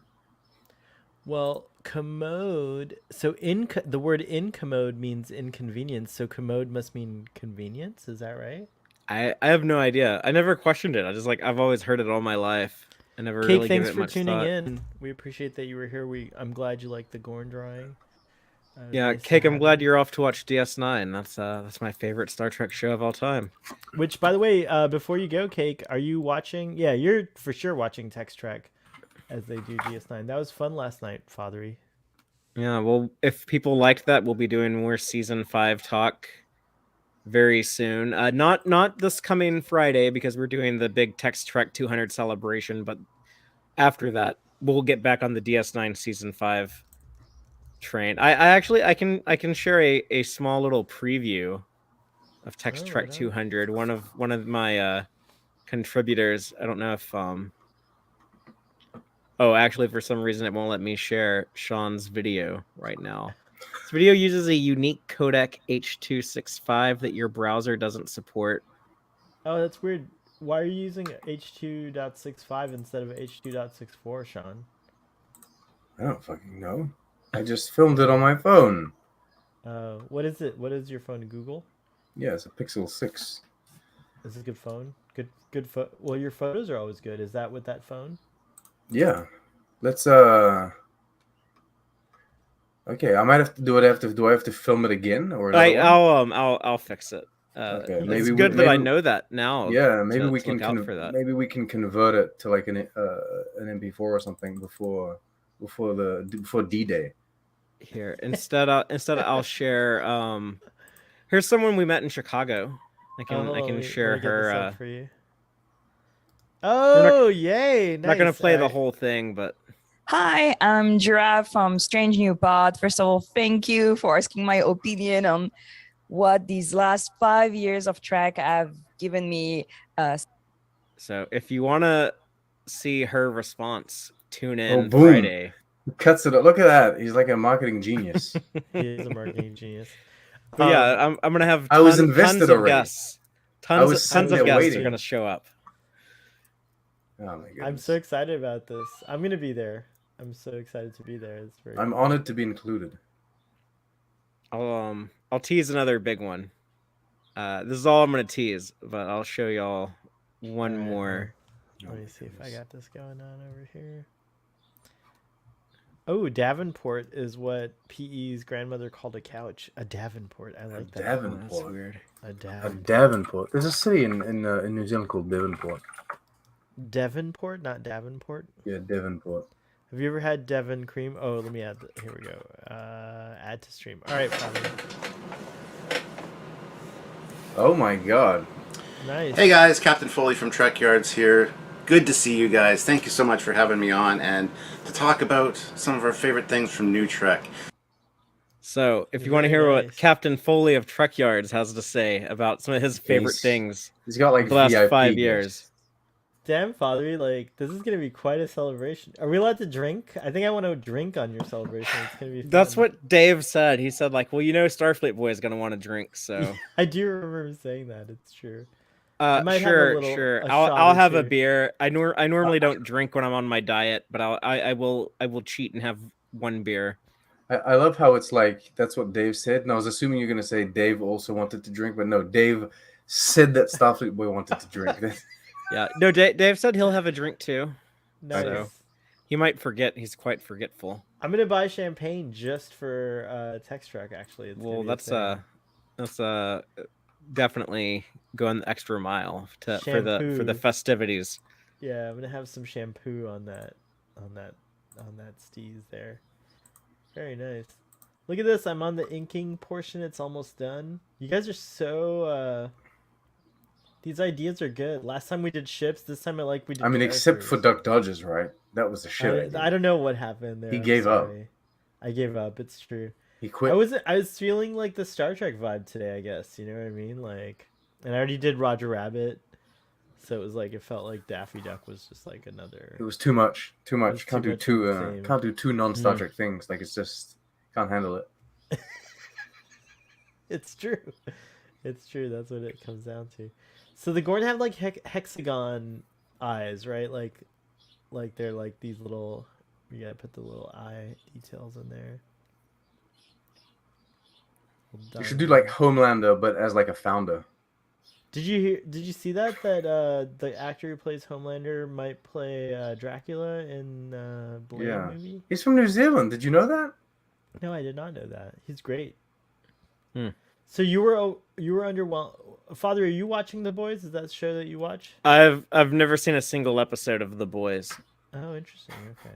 Well, commode. So the word incommode means inconvenience. So commode must mean convenience. Is that right? I have no idea. I never questioned it. I've always heard it all my life. I never Cake, really thanks given it for much tuning thought. in. We appreciate that you were here. I'm glad you liked the Gorn drawing. Yeah, Nice to Cake, I'm have glad you. you're off to watch DS9. That's my favorite Star Trek show of all time. Which, by the way, before you go, Cake, are you watching? Yeah, you're for sure watching Text Trek as they do DS9. That was fun last night, Fatheree. Yeah, well, if people liked that, we'll be doing more season 5 talk very soon. Not this coming Friday because we're doing the big Text Trek 200 celebration, but after that, we'll get back on the DS9 season 5 train. I can share a small little preview of Text Oh, Trek right on. 200. One of my contributors. I don't know if Oh, actually, for some reason, it won't let me share Sean's video right now. This video uses a unique codec H.265 that your browser doesn't support. Oh, that's weird. Why are you using H.2.65 instead of H.2.64, Sean? I don't fucking know. I just filmed it on my phone. What is it? What is your phone? Google? Yeah, it's a Pixel 6. Is it a good phone? Good Well, your photos are always good. Is that with that phone? Yeah. Let's Okay, I might have to do it. Do I have to film it again or another one? I'll fix it. Okay, It's maybe good that I know that now. Yeah, maybe to we can look out for that. maybe we can convert it to like an MP4 or something before D-Day. Here instead I'll share. Here's someone we met in Chicago. I can share let me get this her. up for you. Oh, yay! Nice. Not gonna play All the right. whole thing, but Hi, I'm Giraffe from Strange New Pod. First of all, thank you for asking my opinion on what these last 5 years of Trek have given me. So if you want to see her response, tune in Oh, boom. Friday. He cuts it up. Look at that. He's like a marketing genius. He is a marketing genius. But yeah, I'm gonna have I was invested tons of already. guests. I was Tons sitting of there guests waiting. are gonna show up. Oh my goodness. I'm so excited about this. I'm gonna be there. I'm so excited to be there. It's very. I'm honored to be included. I'll tease another big one. This is all I'm gonna tease, but I'll show y'all one All right, more. Let me see if I got this going on over here. Oh, Davenport is what PE's grandmother called a couch. A Davenport. I like that. Davenport. That's weird. A A Davenport. Davenport. There's a city in New Zealand called Devonport. Devonport, not Davenport. Yeah, Devonport. Have you ever had Devon cream? Oh, let me add. Here we go. Add to stream. All right, Father. Oh my god. Nice. Hey guys, Captain Foley from Trek Yards here. Good to see you guys. Thank you so much for having me on and to talk about some of our favorite things from New Trek. So, if you want to Very hear nice. what Captain Foley of Trek Yards has to say about some of his favorite things He's got like the last VIP 5 guests. years. Damn, Father, like this is gonna be quite a celebration. Are we allowed to drink? I think I want to drink on your celebration. It's gonna be fun. That's what Dave said. He said, like, well, you know, Starfleet Boy is gonna want to drink, so. I do remember him saying that. It's true. I might have a Sure, little- sure. a I'll shot I'll or have a two. beer. I normally don't drink when I'm on my diet, but I will cheat and have one beer. I love how it's like that's what Dave said, and I was assuming you're gonna say Dave also wanted to drink, but no, Dave said that Starfleet Boy wanted to drink. Yeah. No, Dave said he'll have a drink too. Nice. So he might forget. He's quite forgetful. I'm gonna buy champagne just for Text Track. Actually, it's Well, gonna be a that's definitely going the extra mile for Shampoo. the festivities. Yeah, I'm gonna have some shampoo on that steez there. Very nice. Look at this. I'm on the inking portion. It's almost done. You guys are so. These ideas are good. Last time we did ships. This time we did. I mean, except for characters. Duck Dodgers, right? That was a shit idea. I don't know what happened there. He I'm gave up. sorry. I gave up. It's true. He quit. I was feeling like the Star Trek vibe today, I guess. You know what I mean? Like, and I already did Roger Rabbit, so it was like it felt like Daffy Duck was just like another. It was too much. Too was much. too Can't do much of two. the same. Can't do two non-Star Trek things. Like it's just can't handle it. It's true. It's true. That's what it comes down to. So the Gorn have like hexagon eyes, right? Like they're like these little. You gotta put the little eye details in there. You should do like Homelander, but as like a founder. Did you see that the actor who plays Homelander might play Dracula in Blade movie? He's from New Zealand. Did you know that? No, I did not know that. He's great. Hmm. So you were underwhelmed. Father, are you watching The Boys? Is that the show that you watch? I've never seen a single episode of The Boys. Oh, interesting. Okay.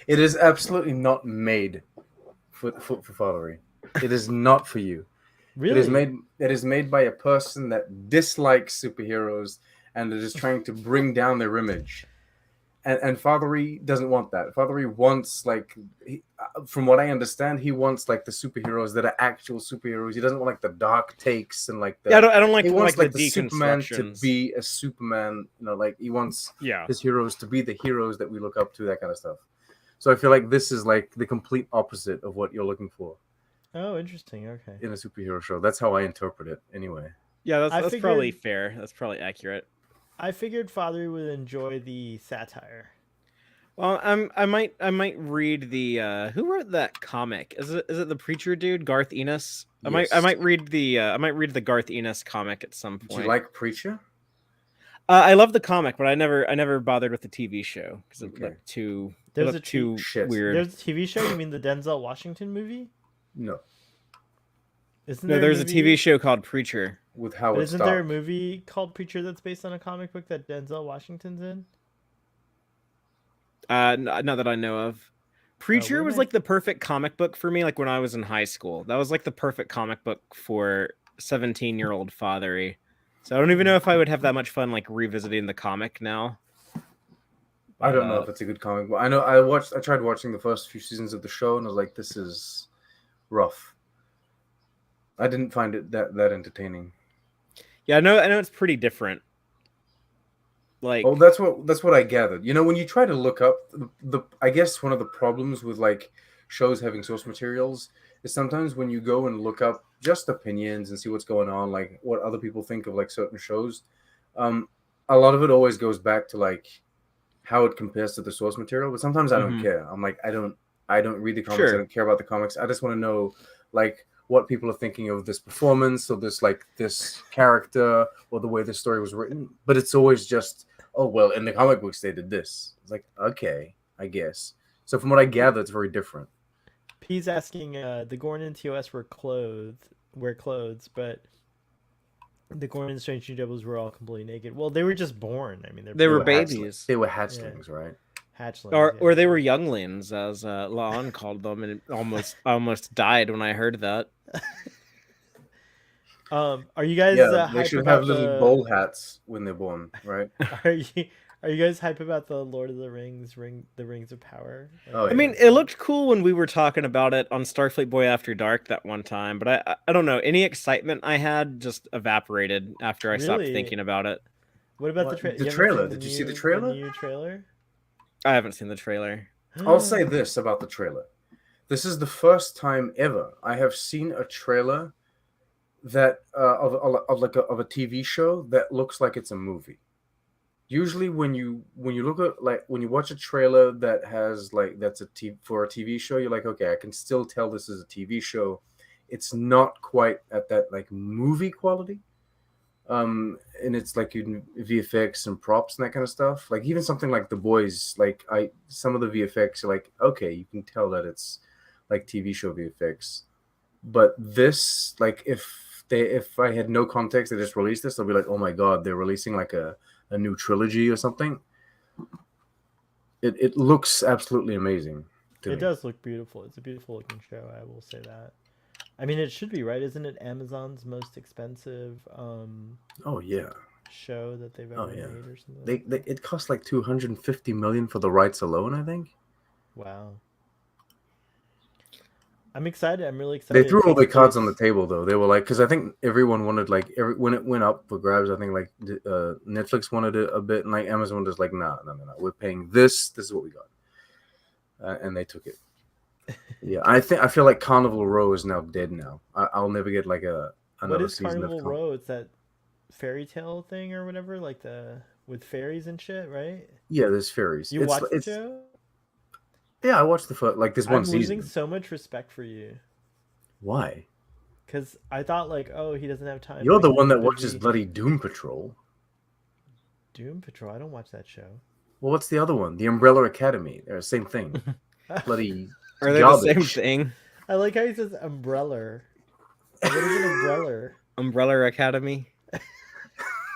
It is absolutely not made for Fatheree. It is not for you. Really? It is made by a person that dislikes superheroes and that is trying to bring down their image. And Fatheree doesn't want that. Fatheree wants from what I understand, he wants like the superheroes that are actual superheroes. He doesn't want like the dark takes and like the. I don't like. He wants like the Superman to deconstructions. be a Superman. You know, like he wants his heroes to be the heroes that we look up to. That kind of stuff. So I feel like this is like the complete opposite of what you're looking for. Oh, interesting. Okay. In a superhero show, that's how I interpret it. Anyway. Yeah, that's probably fair. That's probably accurate. I figured Father would enjoy the satire. Well, I might read the who wrote that comic? Is it the preacher dude, Garth Ennis? Yes. I might read the Garth Ennis comic at some point. Do you like Preacher? I love the comic, but I never bothered with the TV show because it looked too weird. There's a TV show. You mean the Denzel Washington movie? No. There's a TV show called Preacher with Howard. Isn't there a movie called Preacher that's based on a comic book that Denzel Washington's in? Not that I know of. Preacher was like the perfect comic book for me. Like when I was in high school, that was like the perfect comic book for 17-year-old Fatheree. So I don't even know if I would have that much fun like revisiting the comic now. I don't know if it's a good comic book. I know I tried watching the first few seasons of the show and I was like, this is rough. I didn't find it that entertaining. Yeah, I know it's pretty different. Like, oh, that's what I gathered. You know, when you try to look up I guess one of the problems with like shows having source materials is sometimes when you go and look up just opinions and see what's going on, like what other people think of like certain shows, a lot of it always goes back to like how it compares to the source material. But sometimes I don't care. I'm like, I don't read the comics. Sure. I don't care about the comics. I just want to know like what people are thinking of this performance or this character or the way the story was written. But it's always just, oh, well, in the comic books, they did this. It's like, okay, I guess. So from what I gather, it's very different. P's asking, the Gorn and TOS wear clothes, but the Gorn and Strange New Devils were all completely naked. Well, they were just born. I mean, they were babies. They were hatchlings, right? Hatchlings. Or they were younglings, as Laon called them, and it almost died when I heard that. Are you guys? Yeah, they should have little bowl hats when they're born, right? Are you guys hype about the Lord of the Rings the Rings of Power? Oh, yeah. I mean, it looked cool when we were talking about it on Starfleet Boy After Dark that one time, but I don't know. Any excitement I had just evaporated after I stopped thinking about it. What about the trailer? Did you see the trailer? The new trailer? I haven't seen the trailer. I'll say this about the trailer. This is the first time ever I have seen a trailer that of a TV show that looks like it's a movie. usually when you look at like when you watch a trailer that has like that's for a TV show, you're like, okay, I can still tell this is a TV show. It's not quite at that like movie quality. And it's like VFX and props and that kind of stuff. Like even something like The Boys, like some of the VFX are like, okay, you can tell that it's like TV show VFX. But this, like if I had no context, they just released this, I'll be like, oh my god, they're releasing like a new trilogy or something. It looks absolutely amazing to me. It does look beautiful. It's a beautiful looking show, I will say that. I mean, it should be, right? Isn't it Amazon's most expensive Oh yeah. show that they've Oh ever yeah. made or something? It cost like 250 million for the rights alone, I think. Wow. I'm excited. I'm really They excited. threw It all the takes cards on the place. table though. They were like, because I think everyone wanted like when it went up for grabs, I think like Netflix wanted it a bit, and like Amazon was like, no, we're paying this. This is what we got, and they took it. Yeah, I feel like Carnival Row is now dead now. I'll never get like What another is season of Carnival Row? It's that fairy tale thing or whatever, like the with fairies and shit, right? Yeah, there's fairies. You watched the show? Yeah, I watched the first like this one I'm losing season. so much respect for you. Why? Because I thought like, oh, he doesn't have time. You're Like the he's one that busy. watches bloody Doom Patrol. Doom Patrol. I don't watch that show. Well, what's the other one? The Umbrella Academy. They're the same thing. Bloody Are they garbage. the same thing? I like how he says umbrella. What is an umbrella? Umbrella Academy.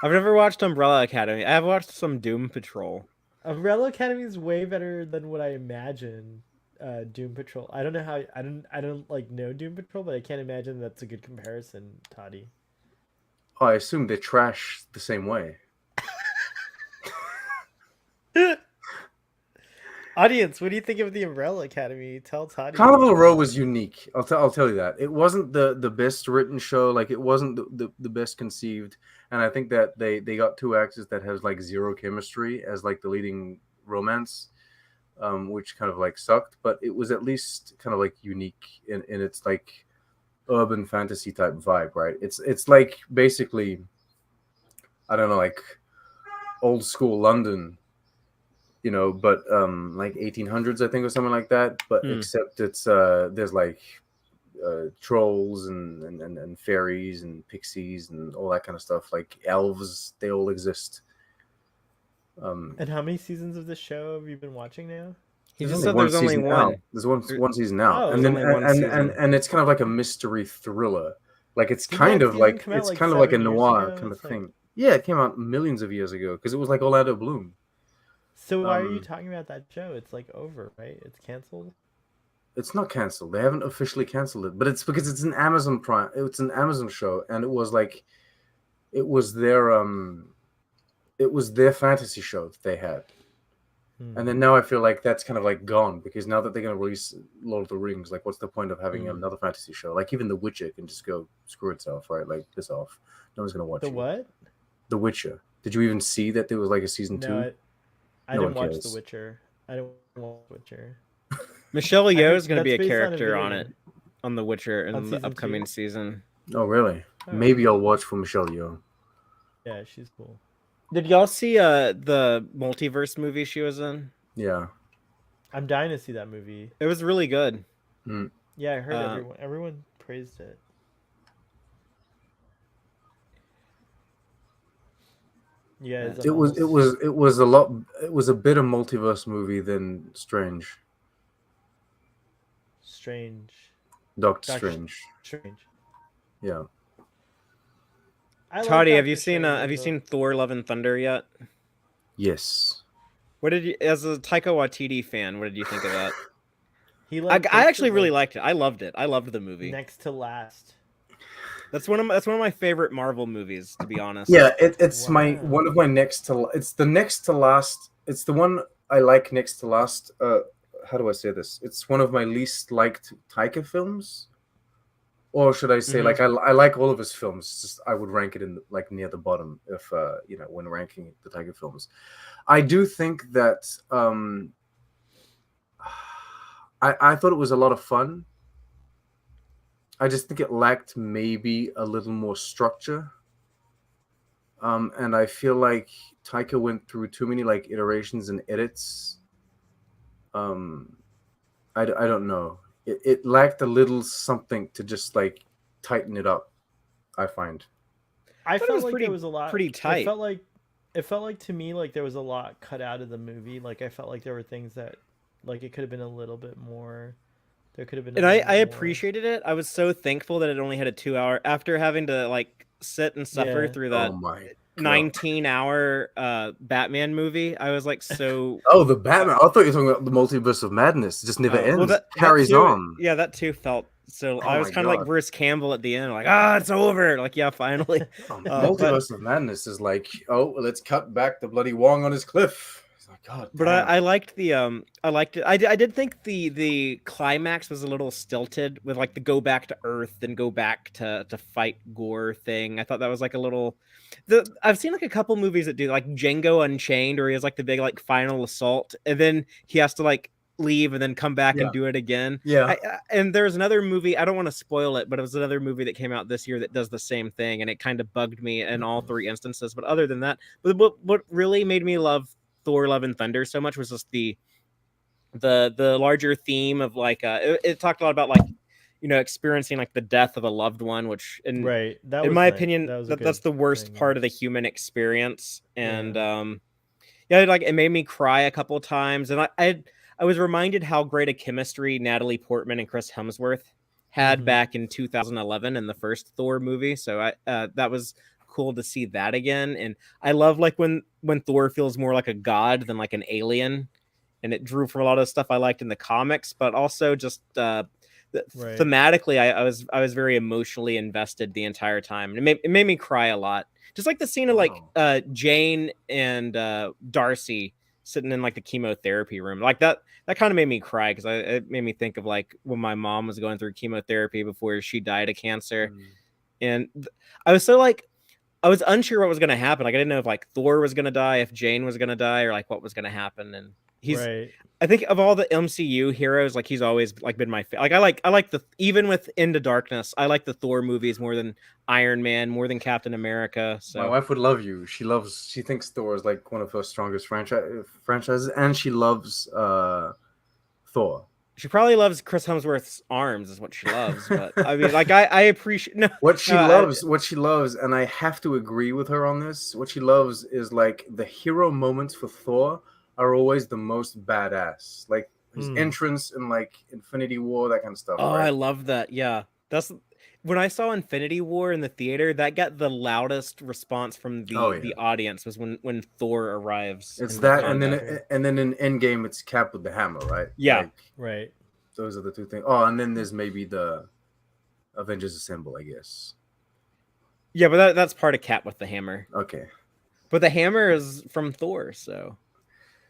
I've never watched Umbrella Academy. I have watched some Doom Patrol. Umbrella Academy is way better than what I imagined. Doom Patrol. I don't know how. I don't like know Doom Patrol, but I can't imagine that's a good comparison, Toddy. Oh, I assume they trash the same way. Audience, what do you think of the Umbrella Academy? Tell Toddy. Carnival Row was unique. I'll tell you that. It wasn't the best written show. Like it wasn't the best conceived. And I think that they got two actors that has like zero chemistry as like the leading romance, which kind of like sucked. But it was at least kind of like unique in its like urban fantasy type vibe, right? It's like basically, I don't know, like old school London, you know, but like 1800s, I think, or something like that. But except it's there's like trolls and fairies and pixies and all that kind of stuff. Like elves, they all exist. And how many seasons of this show have you been watching now? He just said there's only one. There's one season now, Oh, and then only one season. and it's kind of like a mystery thriller. Like it's Didn't kind that of season like come out, it's like, kind of like a 7 years noir ago? kind of It's like- thing. Yeah, it came out millions of years ago because it was like Orlando Bloom. So why are you talking about that show? It's like over, right? It's canceled. It's not canceled. They haven't officially canceled it, but it's because it's an Amazon Prime. It's an Amazon show, and it was like, it was their fantasy show that they had. And then now I feel like that's kind of like gone because now that they're going to release Lord of the Rings, like what's the point of having another fantasy show? Like even The Witcher can just go screw itself, right? Like piss off. No one's going to watch The it. what? The Witcher. Did you even see that there was like a season 2? No, I No didn't one watch cares. The Witcher. I don't watch The Witcher. Michelle Yeoh heard is going to be a that's based on a character on video. it, on The Witcher in On the season upcoming 2? season. Oh, really? Oh. Maybe I'll watch for Michelle Yeoh. Yeah, she's cool. Did y'all see the multiverse movie she was in? Yeah. I'm dying to see that movie. It was really good. Yeah, I heard everyone praised it. Yeah, It was a lot. It was a better multiverse movie than Strange. Strange. Doctor Strange. Strange. Yeah. I like Toddy, have Doctor you seen Strange, have you though. seen Thor: Love and Thunder yet? Yes. What did you, as a Taika Waititi fan, what did you think of that? He I takes actually it, really like, liked it. I loved it. I loved the movie. next to last. That's one of my favorite Marvel movies, to be honest. Yeah, it's my Wow. one of my next to. It's the next to last. It's the one I like next to last. How do I say this? It's one of my least liked Taika films, or should I say, like I like all of his films. It's just I would rank it in like near the bottom if you know, when ranking the Taika films. I do think that I thought it was a lot of fun. I just think it lacked maybe a little more structure. And I feel like Taika went through too many like iterations and edits. Um, I don't know. It lacked a little something to just like tighten it up. I find. I But it felt was like there was a lot. pretty tight. It felt like to me like there was a lot cut out of the movie. Like I felt like there were things that like it could have been a little bit more. There could have been a And little I bit more. appreciated it. I was so thankful that it only had a 2 hour after having to like sit and suffer Yeah. through Oh that my god. 19-hour Batman movie. I was like so Oh, the Batman. I thought you were talking about the multiverse of madness. It just never well ends. that Carries too, on. yeah, that too felt so. Oh I was my kind of like god. Bruce Campbell at the end, like, it's over, like, yeah, finally. But Multiverse of madness is like, oh, let's cut back the bloody Wong on his cliff. It's like, god but damn. I liked the I liked it. I did think the climax was a little stilted with like the go back to Earth and go back to fight Gore thing. I thought that was like a little. I've seen like a couple movies that do like Django Unchained, where he has like the big like final assault, and then he has to like leave and then come back Yeah. and do it again. Yeah. And there's another movie. I don't want to spoil it, but it was another movie that came out this year that does the same thing, and it kind of bugged me in all three instances. But other than that, what really made me love Thor: Love and Thunder so much was just the larger theme of like it talked a lot about like experiencing like the death of a loved one, which Right. That in was my nice. opinion That was a that's good the worst thing, part yeah. of the human experience. And Yeah. yeah, like it made me cry a couple of times, and I was reminded how great a chemistry Natalie Portman and Chris Hemsworth had Mhm. back in 2011 in the first Thor movie. So that was cool to see that again. And I love like when Thor feels more like a god than like an alien, and it drew from a lot of stuff I liked in the comics, but also just Right. thematically, I was very emotionally invested the entire time. And it made me cry a lot. Just like the scene of like Wow. Jane and Darcy sitting in like the chemotherapy room, like that kind of made me cry because it made me think of like when my mom was going through chemotherapy before she died of cancer. Mm. And I was so like I was unsure what was going to happen. Like I didn't know if like Thor was going to die, if Jane was going to die, or like what was going to happen. And he's Right. I think of all the MCU heroes, like he's always like been my like I like the even with Into Darkness, I like the Thor movies more than Iron Man, more than Captain America. My So wife would love you. She thinks Thor is like one of her strongest franchises, and she loves Thor. she probably loves Chris Hemsworth's arms, is what she loves. But I mean, like I appreciate no, What she no, loves, and I have to agree with her on this. What she loves is like the hero moments for Thor are always the most badass. Like his Hmm. entrance in like Infinity War, that kind of stuff, oh, right? I love that. Yeah, that's when I saw Infinity War in the theater. That got the loudest response from Oh yeah. the audience was when Thor arrives It's in that, and Wakanda. then in Endgame, it's Cap with the hammer, right? Yeah. Like Right. those are the two things. Oh, and then there's maybe the Avengers Assemble, I guess. Yeah, but that's part of Cap with the hammer. Okay. But the hammer is from Thor, so.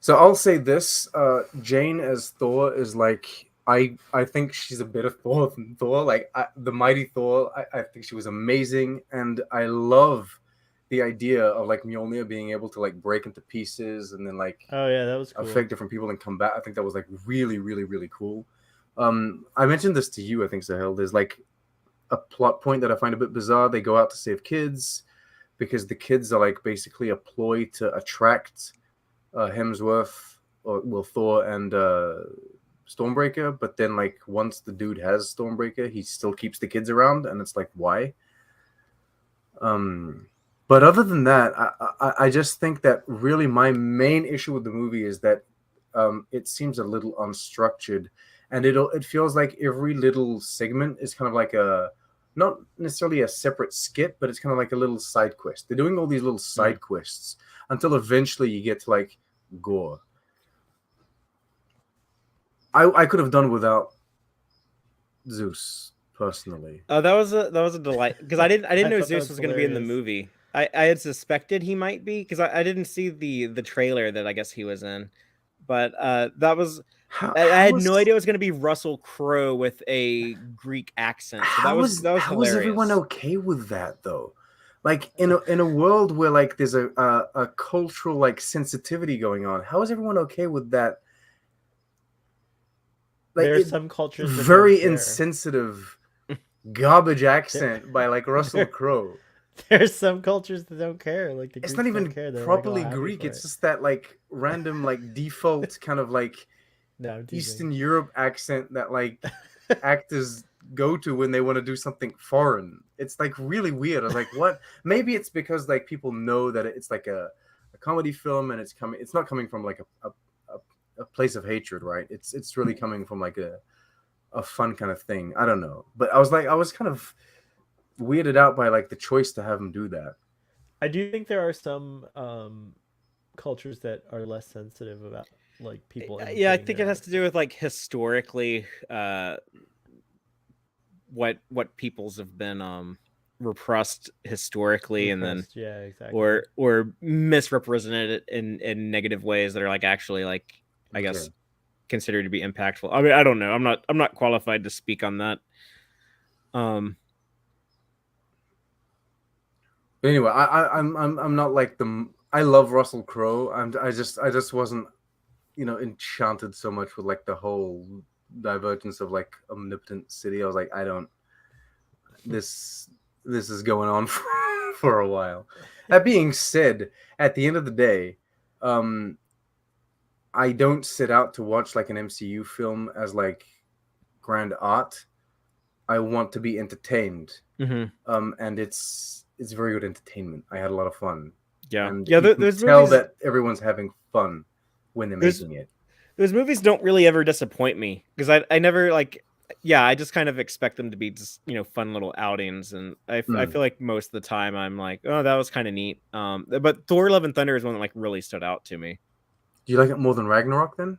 So I'll say this: Jane as Thor is like I think she's a better Thor than Thor. Like the mighty Thor, I think she was amazing, and I love the idea of like Mjolnir being able to like break into pieces and then like Oh yeah, that was cool. affect different people and come back. I think that was like really, really, really cool. I mentioned this to you, I think, Sahel. There's like a plot point that I find a bit bizarre. They go out to save kids because the kids are like basically a ploy to attract Hemsworth or Thor and Stormbreaker. But then like once the dude has Stormbreaker, he still keeps the kids around, and it's like why? But other than that, I just think that really my main issue with the movie is that it seems a little unstructured, and it feels like every little segment is kind of like a not necessarily a separate skit, but it's kind of like a little side quest. They're doing all these little side quests until eventually you get to like Gore. I could have done without Zeus personally. That was a delight because I didn't I know thought that Zeus was was going to be in the hilarious. movie. I had suspected he might be because I didn't see the trailer that I guess he was in, but that was I had no idea it was going to be Russell Crowe with a Greek accent. So that was how is everyone hilarious. okay with that though? Like in a world where like there's a cultural like sensitivity going on, how is everyone okay with that? Like There are it, some cultures that very don't care. insensitive garbage accent by like Russell Crowe. There's some cultures that don't care. Like the It's Greeks not don't even care. They're like all properly happy Greek. for It's it. just that like random like default kind of like No, I'm teasing. Eastern Europe accent that like actors go to when they want to do something foreign. It's like really weird. I was like, what? Maybe it's because like people know that it's like a comedy film and it's not coming from like a place of hatred, right? It's really coming from like a fun kind of thing. I don't know. But I was kind of weirded out by like the choice to have him do that. I do think there are some cultures that are less sensitive about like people. Yeah, I imitating think their it has to do with like historically what peoples have been repressed historically and then repressed. Yeah, exactly. or misrepresented in negative ways that are like actually like I guess Okay. considered to be impactful. I mean, I don't know. I'm not qualified to speak on that. But anyway, I'm not like the. I love Russell Crowe. I just wasn't, enchanted so much with like the whole divergence of like omnipotent city. I was like, I don't. This is going on for a while. That being said, at the end of the day, I don't set out to watch like an MCU film as like grand art. I want to be entertained. And it's very good entertainment. I had a lot of fun. Yeah, And yeah. you can Those tell movies, that everyone's having fun when they're making it. those movies don't really ever disappoint me because I never like. Yeah, I just kind of expect them to be just fun little outings, and I feel like most of the time I'm like, oh, that was kind of neat. But Thor: Love and Thunder is one that like really stood out to me. Do you like it more than Ragnarok then?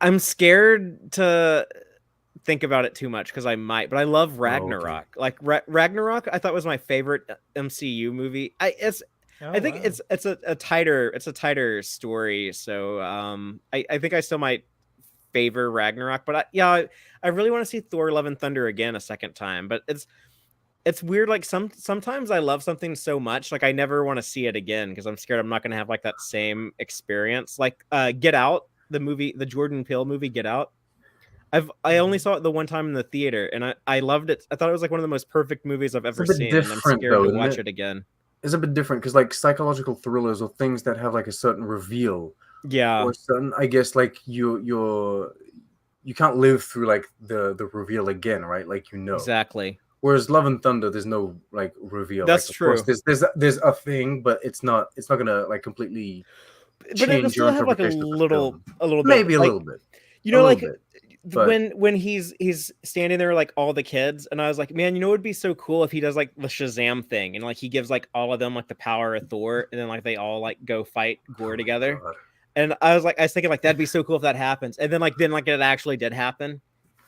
I'm scared to think about it too much because I might, but I love Ragnarok. Okay. Like Ragnarok, I thought was my favorite MCU movie. I think wow. it's a tighter story. So I think I still might favor Ragnarok, but I really want to see Thor: Love and Thunder again a second time. But it's weird. Like sometimes I love something so much, like I never want to see it again because I'm scared I'm not gonna have like that same experience. Like Get Out, the movie, the Jordan Peele movie, Get Out. I only saw it the one time in the theater, and I loved it. I thought it was like one of the most perfect movies I've It's a ever bit seen, and I'm different scared though, to isn't watch it? it again. It's a bit different because like psychological thrillers or things that have like a certain reveal Yeah, or certain, I guess, like you can't live through like the reveal again, right? Like exactly. Whereas Love and Thunder, there's no like reveal. That's Like of course true. there's a thing, but it's not gonna like completely But it'll change your still have like interpretation of the film. a little bit, Maybe a like little bit, like but when he's standing there like all the kids, and I was like, man, it would be so cool if he does like the Shazam thing, and like he gives like all of them like the power of Thor, and then like they all like go fight oh Gore my together. God. And I was thinking like that'd be so cool if that happens, and then it actually did happen.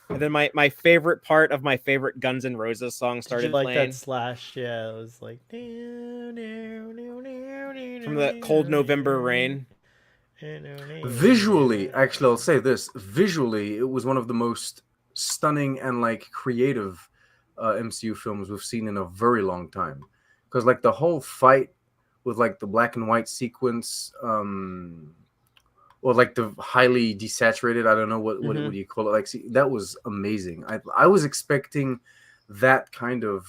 And then my favorite part of my favorite Guns N' Roses song Did you started like playing that Slash? Yeah, it was like from the Cold November Rain. Visually, actually, I'll say this: visually, it was one of the most stunning and like creative MCU films we've seen in a very long time. Because like the whole fight with like the black and white sequence, or like the highly desaturated, I don't know what do you call it? Like, see, that was amazing. I was expecting that kind of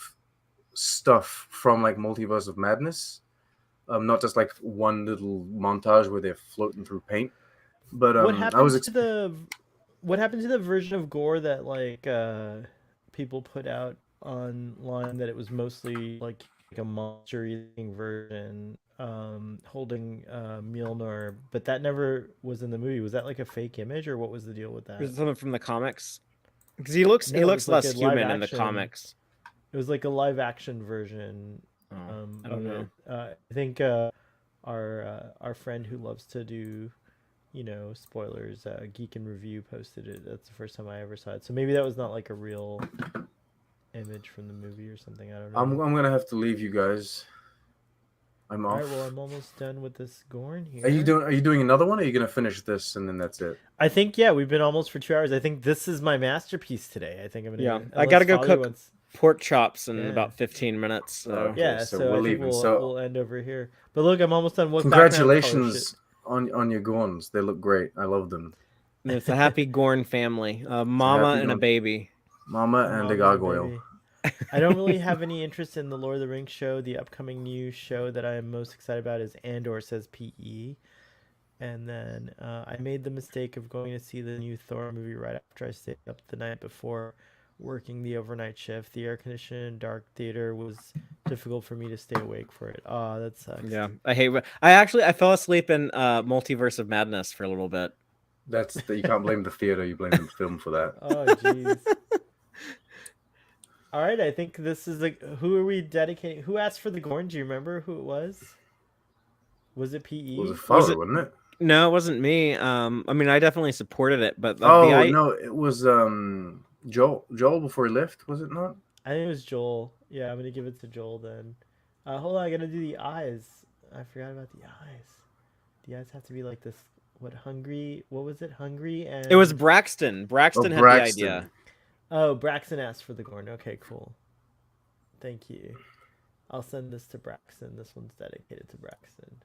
stuff from like Multiverse of Madness. Not just like one little montage where they're floating through paint. But What I was happened to the version of Gore that like people put out online that it was mostly like a monster eating version holding Mjolnir, but that never was in the movie. Was that like a fake image or what was the deal with Was it that? something from the comics? Because he looks No, it was like less a live human in the action. comics. It was like a live action version I don't of know. it. I think our friend who loves to do spoilers, Geek and Review posted it. That's the first time I ever saw it. So maybe that was not like a real image from the movie or something. I don't know. I'm gonna have to leave you guys. I'm All off. right, well, I'm almost done with this Gorn here. Are you doing another one? Or are you gonna finish this and then that's it? I think yeah, we've been almost for 2 hours. I think this is my masterpiece today. I think I'm gonna. Yeah, I unless gotta go Father cook wants- pork chops in Yeah. about 15 minutes. So Okay, Yeah, so so we're I think leaving. we'll So- we'll end over here. But look, I'm almost done. What background color Congratulations on your Gorns. They look great. I love them. it's a happy Gorn family, a mama happy and a Gorn. baby. Mama and a gargoyle. baby. I don't really have any interest in the Lord of the Rings show. The upcoming new show that I am most excited about is Andor Says PE. And then I made the mistake of going to see the new Thor movie right after I stayed up the night before working the overnight shift. The air conditioned dark theater was difficult for me to stay awake for it. Oh, that sucks. Yeah, I hate. I fell asleep in Multiverse of Madness for a little bit. You can't blame the theater. You blame the film for that. Oh, jeez. All right, I think this is who are we dedicating? Who asked for the Gorn? Do you remember who it was? Was it PE? It was a Was father, it- wasn't it? No, it wasn't me. I mean, I definitely supported it, but No, it was Joel. Joel before he left, was it not? I think it was Joel. Yeah, I'm gonna give it to Joel then. Hold on, I gotta do the eyes. I forgot about the eyes. The eyes have to be like this. What hungry? What was it? Hungry and it was Braxton. Braxton had Braxton. the idea. Oh, Braxton asked for the Gorn. Okay, cool. Thank you. I'll send this to Braxton. This one's dedicated to Braxton.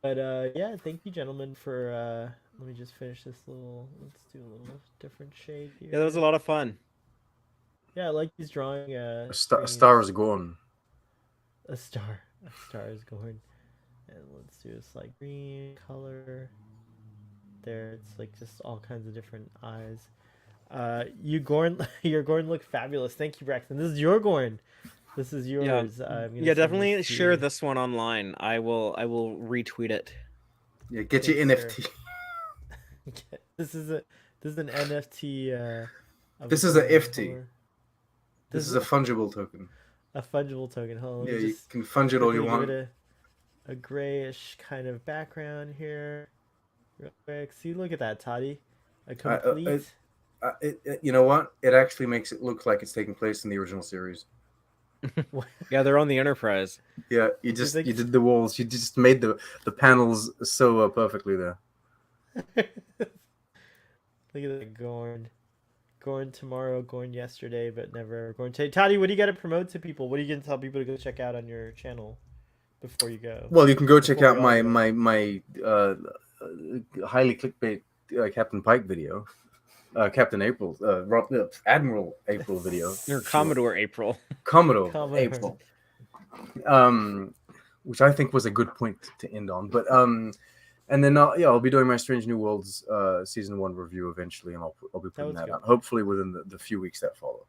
But yeah, thank you, gentlemen, for let me just finish this little. Let's do a little different shade here. Yeah, that was a lot of fun. Yeah, I like these drawing. A star is gone. A star is going. And let's do this like green color. There, it's like just all kinds of different eyes. Your Gorn look fabulous. Thank you, Braxton. This is your Gorn. This is yours. Yeah, definitely share this one online. I will retweet it. Yeah, get your Thanks, NFT. This is an NFT. This is a FT. This is a fungible token. A fungible token. Hold on, let me You just can funge it all you quickly want. give it a grayish kind of background here. Real quick. See, look at that, Toddy. A complete. You know what? It actually makes it look like it's taking place in the original series. Yeah, they're on the Enterprise. Yeah, you did the walls. You just made the panels so perfectly there. Look at that Gorn. Gorn tomorrow, Gorn yesterday, but never Gorn today. Toddy, what do you got to promote to people? What are you going to tell people to go check out on your channel before you go? Well, you can go check Before out we all my highly clickbait Captain Pike video, Captain April, Admiral April video, Or Commodore April. Commodore Commodore. April, which I think was a good point to end on. But and then I'll be doing my Strange New Worlds season 1 review eventually, and I'll be putting that out hopefully within the few weeks that follow.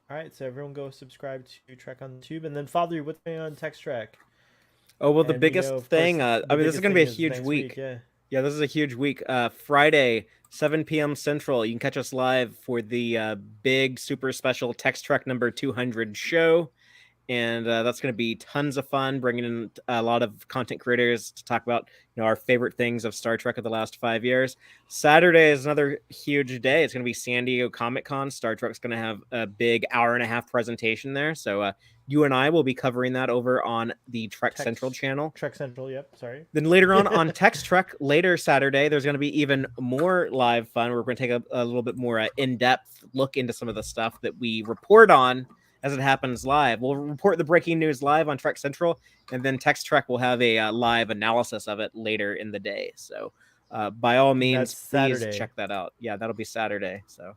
All right, so everyone go subscribe to Trek on the Tube, and then Fatheree, what's going on Text Track? Oh well, the And, biggest thing. course, I mean, this is going to be a next huge week. Yeah. Yeah, this is a huge week. Friday, 7 p.m. Central. You can catch us live for the big super special Text Trek number 200 show. And that's going to be tons of fun, bringing in a lot of content creators to talk about our favorite things of Star Trek of the last 5 years. Saturday is another huge day. It's going to be San Diego Comic-Con. Star Trek's going to have a big hour-and-a-half presentation there. So you and I will be covering that over on the Trek Central channel. Trek Central, yep, sorry. Then later on Text Trek, later Saturday, there's going to be even more live fun. We're going to take a little bit more in-depth look into some of the stuff that we report on as it happens live. We'll report the breaking news live on Trek Central, and then Text Trek will have a live analysis of it later in the day. So by all means, please check that out. Yeah, that'll be Saturday. So.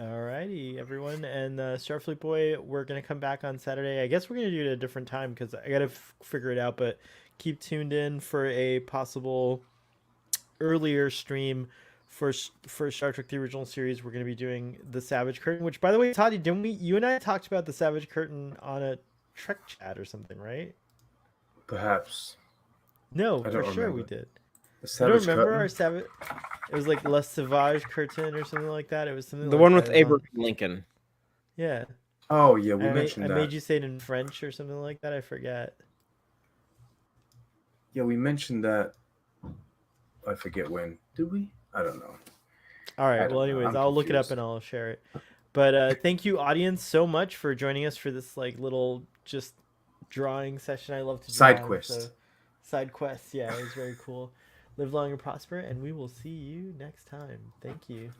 Alrighty, everyone, and Starfleet Boy, we're gonna come back on Saturday. I guess we're gonna do it at a different time because I gotta figure it out. But keep tuned in for a possible earlier stream for Star Trek: The Original Series. We're gonna be doing the Savage Curtain, which, by the way, Toddy, didn't we? You and I talked about the Savage Curtain on a Trek chat or something, right? Perhaps. No, I for don't sure remember. we did. The I don't Savage remember Curtain? our Savage. It was like Le Sauvage Curtain or something like that. It was something. The like one that. with It was Abraham on- Lincoln. Yeah. Oh yeah, we I mentioned that. made you say it in French or something like that. I forget. Yeah, we mentioned that. I forget when. Did we? I don't know. All right. I don't Well, know. anyways, I'm I'll look it up confused. and I'll share it. But thank you, audience, so much for joining us for this like little just drawing session. I love to draw. Side quest. So, side quests. Yeah, it was very cool. Live long and prosper, and we will see you next time. Thank you.